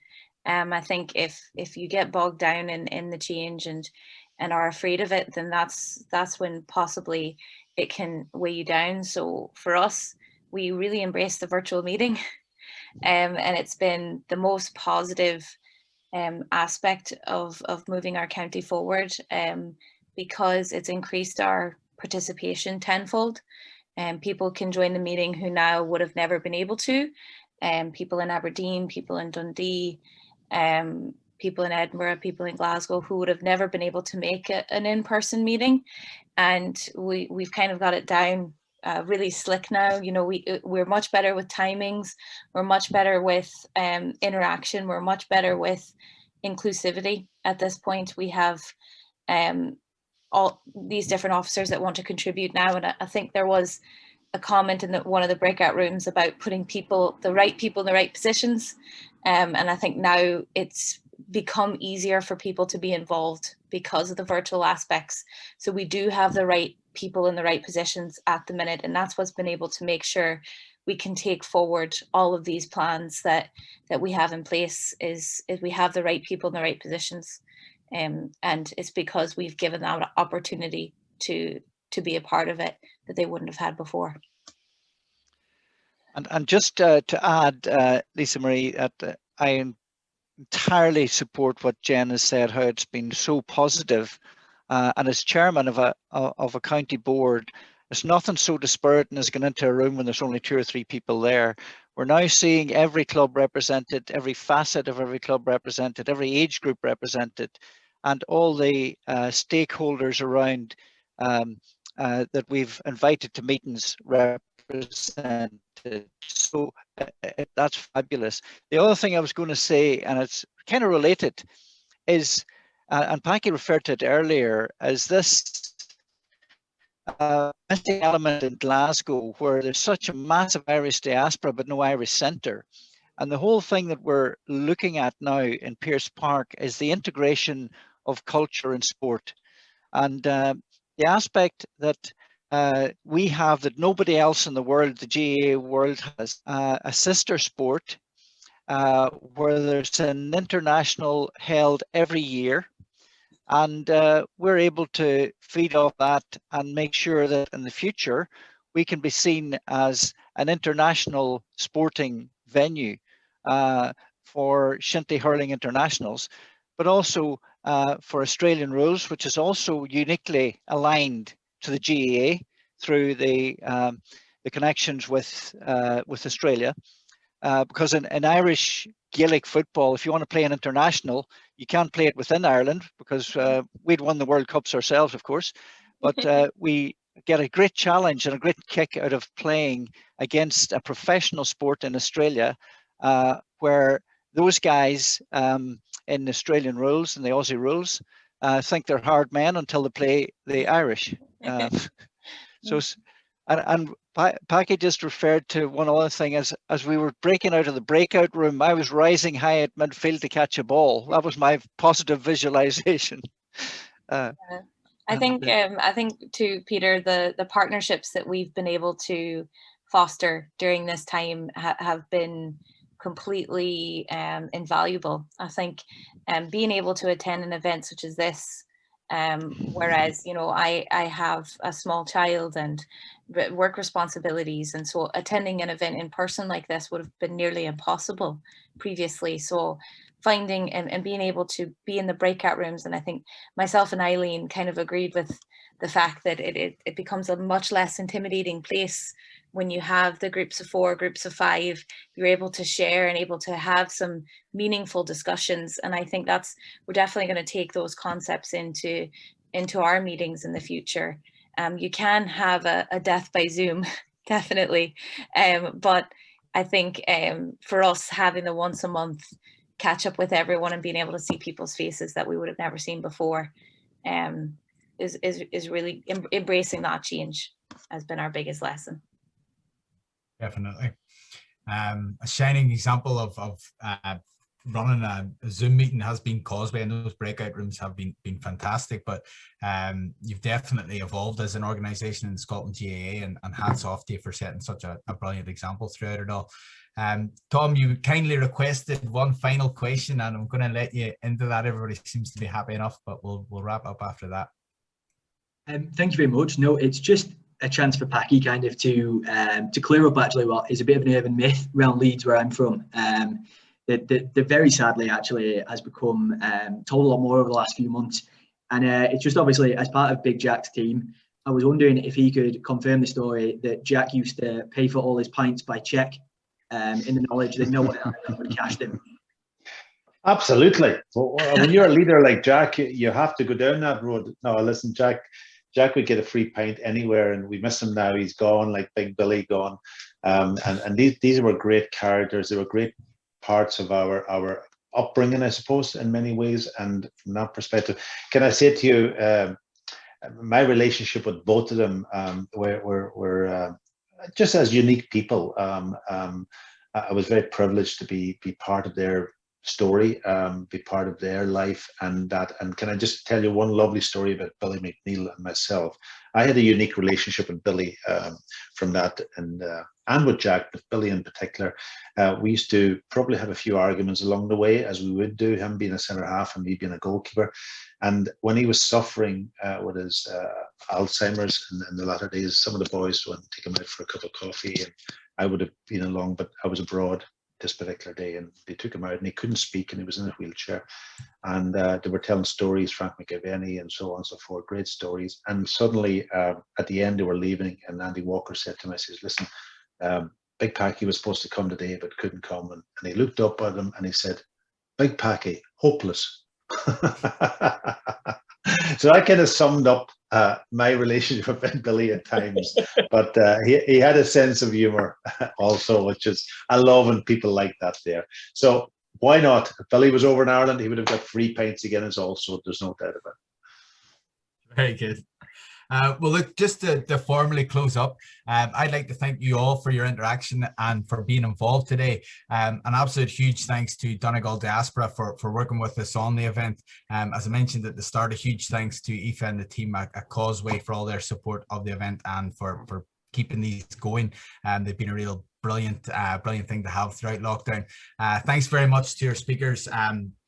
I think if you get bogged down in the change and are afraid of it, then that's when possibly it can weigh you down. So for us, we really embraced the virtual meeting, and it's been the most positive aspect of moving our county forward, because it's increased our participation tenfold. People can join the meeting who now would have never been able to. People in Aberdeen, people in Dundee, people in Edinburgh, people in Glasgow who would have never been able to make an in-person meeting. And we've kind of got it down really slick now. You know, we're much better with timings, we're much better with interaction, we're much better with inclusivity. At this point, we have all these different officers that want to contribute now, and I think there was a comment in one of the breakout rooms about putting the right people in the right positions, and I think now it's become easier for people to be involved because of the virtual aspects. So we do have the right people in the right positions at the minute, and that's what's been able to make sure we can take forward all of these plans that we have in place, is we have the right people in the right positions, and it's because we've given that opportunity to be a part of it that they wouldn't have had before. And just to add, Lisa Marie, that I entirely support what Jenn has said, how it's been so positive. And as chairman of a county board, there's nothing so dispiriting as going into a room when there's only 2 or 3 people there. We're now seeing every club represented, every facet of every club represented, every age group represented, and all the stakeholders around that we've invited to meetings represented. So that's fabulous. The other thing I was going to say, and it's kind of related, is, and Packie referred to it earlier, is this missing element in Glasgow, where there's such a massive Irish diaspora but no Irish centre. And the whole thing that we're looking at now in Pearse Park is the integration of culture and sport. And the aspect that we have that nobody else in the world, the GAA world, has, a sister sport where there's an international held every year. And we're able to feed off that and make sure that in the future we can be seen as an international sporting venue for Shinty Hurling Internationals, but also for Australian rules, which is also uniquely aligned to the GAA through the the connections with Australia, because in Irish Gaelic football, if you want to play an international, you can't play it within Ireland because we'd won the World Cups ourselves, of course, but we get a great challenge and a great kick out of playing against a professional sport in Australia, where those guys in Australian rules and the Aussie rules think they're hard men until they play the Irish. And Packie just referred to one other thing. As we were breaking out of the breakout room, I was rising high at midfield to catch a ball. That was my positive visualization. I think to Peter, the partnerships that we've been able to foster during this time have been completely invaluable. I think being able to attend an event such as this, whereas I have a small child and work responsibilities, and so attending an event in person like this would have been nearly impossible previously. So finding and being able to be in the breakout rooms, and I think myself and Eileen kind of agreed with the fact that it becomes a much less intimidating place when you have the groups of 4, groups of 5. You're able to share and able to have some meaningful discussions, and I think we're definitely going to take those concepts into our meetings in the future. You can have a death by Zoom, definitely, but I think for us, having the once a month catch up with everyone and being able to see people's faces that we would have never seen before is really embracing that change has been our biggest lesson. Definitely. A shining example of running a Zoom meeting has been Causeway, and those breakout rooms have been fantastic. But you've definitely evolved as an organisation in Scotland GAA, and hats off to you for setting such a brilliant example throughout it all. Tom, you kindly requested one final question, and I'm going to let you into that. Everybody seems to be happy enough, but we'll wrap up after that. Thank you very much. No, it's just a chance for Packie kind of to clear up actually what is a bit of an urban myth around Leeds, where I'm from. That very sadly actually has become told a lot more over the last few months, and it's just obviously as part of Big Jack's team. I was wondering if he could confirm the story that Jack used to pay for all his pints by cheque, in the knowledge that no one else would have cashed him. Absolutely. When you're a leader like Jack, you have to go down that road. No, listen, Jack would get a free pint anywhere, and we miss him now. He's gone, like Big Billy gone. And these were great characters. They were great parts of our upbringing, I suppose, in many ways. And from that perspective, can I say to you, my relationship with both of them were just as unique people. I was very privileged to be part of their story, be part of their life, and can I just tell you one lovely story about Billy McNeil and myself? I had a unique relationship with Billy from that, and with Jack, but Billy in particular. We used to probably have a few arguments along the way, as we would do, him being a centre half and me being a goalkeeper. And when he was suffering with his Alzheimer's in the latter days, some of the boys went to take him out for a cup of coffee, and I would have been along, but I was abroad this particular day, and they took him out, and he couldn't speak, and he was in a wheelchair, and they were telling stories, Frank McAvenny and so on and so forth, great stories. And suddenly at the end they were leaving, and Andy Walker said to me, he says, listen, Big Packie was supposed to come today but couldn't come, and he looked up at him and he said, Big Packie, hopeless. So I kind of summed up my relationship with Billy at times, but he had a sense of humor also, which is, I love when people like that there. So why not? If Billy was over in Ireland, he would have got free pints again as also, there's no doubt about it. Very good. Well, look, just to formally close up, I'd like to thank you all for your interaction and for being involved today. An absolute huge thanks to Donegal Diaspora for working with us on the event. As I mentioned at the start, a huge thanks to Aoife and the team at Causeway for all their support of the event and for keeping these going. They've been a real brilliant thing to have throughout lockdown. Thanks very much to your speakers,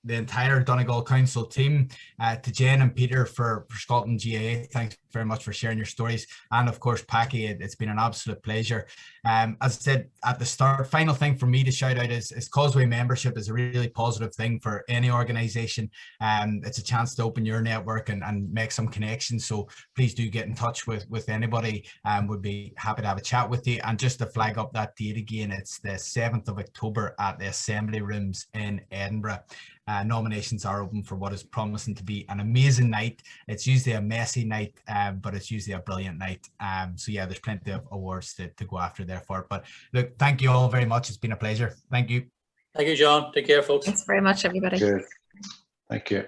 the entire Donegal Council team, to Jenn and Peter for Scotland GAA. Thanks very much for sharing your stories. And of course, Packie, it's been an absolute pleasure. As I said at the start, final thing for me to shout out is Causeway membership is a really positive thing for any organization. It's a chance to open your network and make some connections. So please do get in touch with anybody. Would be happy to have a chat with you. And just to flag up that date again, it's the 7th of October at the Assembly Rooms in Edinburgh. Nominations are open for what is promising to be an amazing night. It's usually a messy night, but it's usually a brilliant night. So yeah, there's plenty of awards to go after there for it. But look, thank you all very much. It's been a pleasure. Thank you. Thank you, John. Take care, folks. Thanks very much, everybody. Good. Thank you.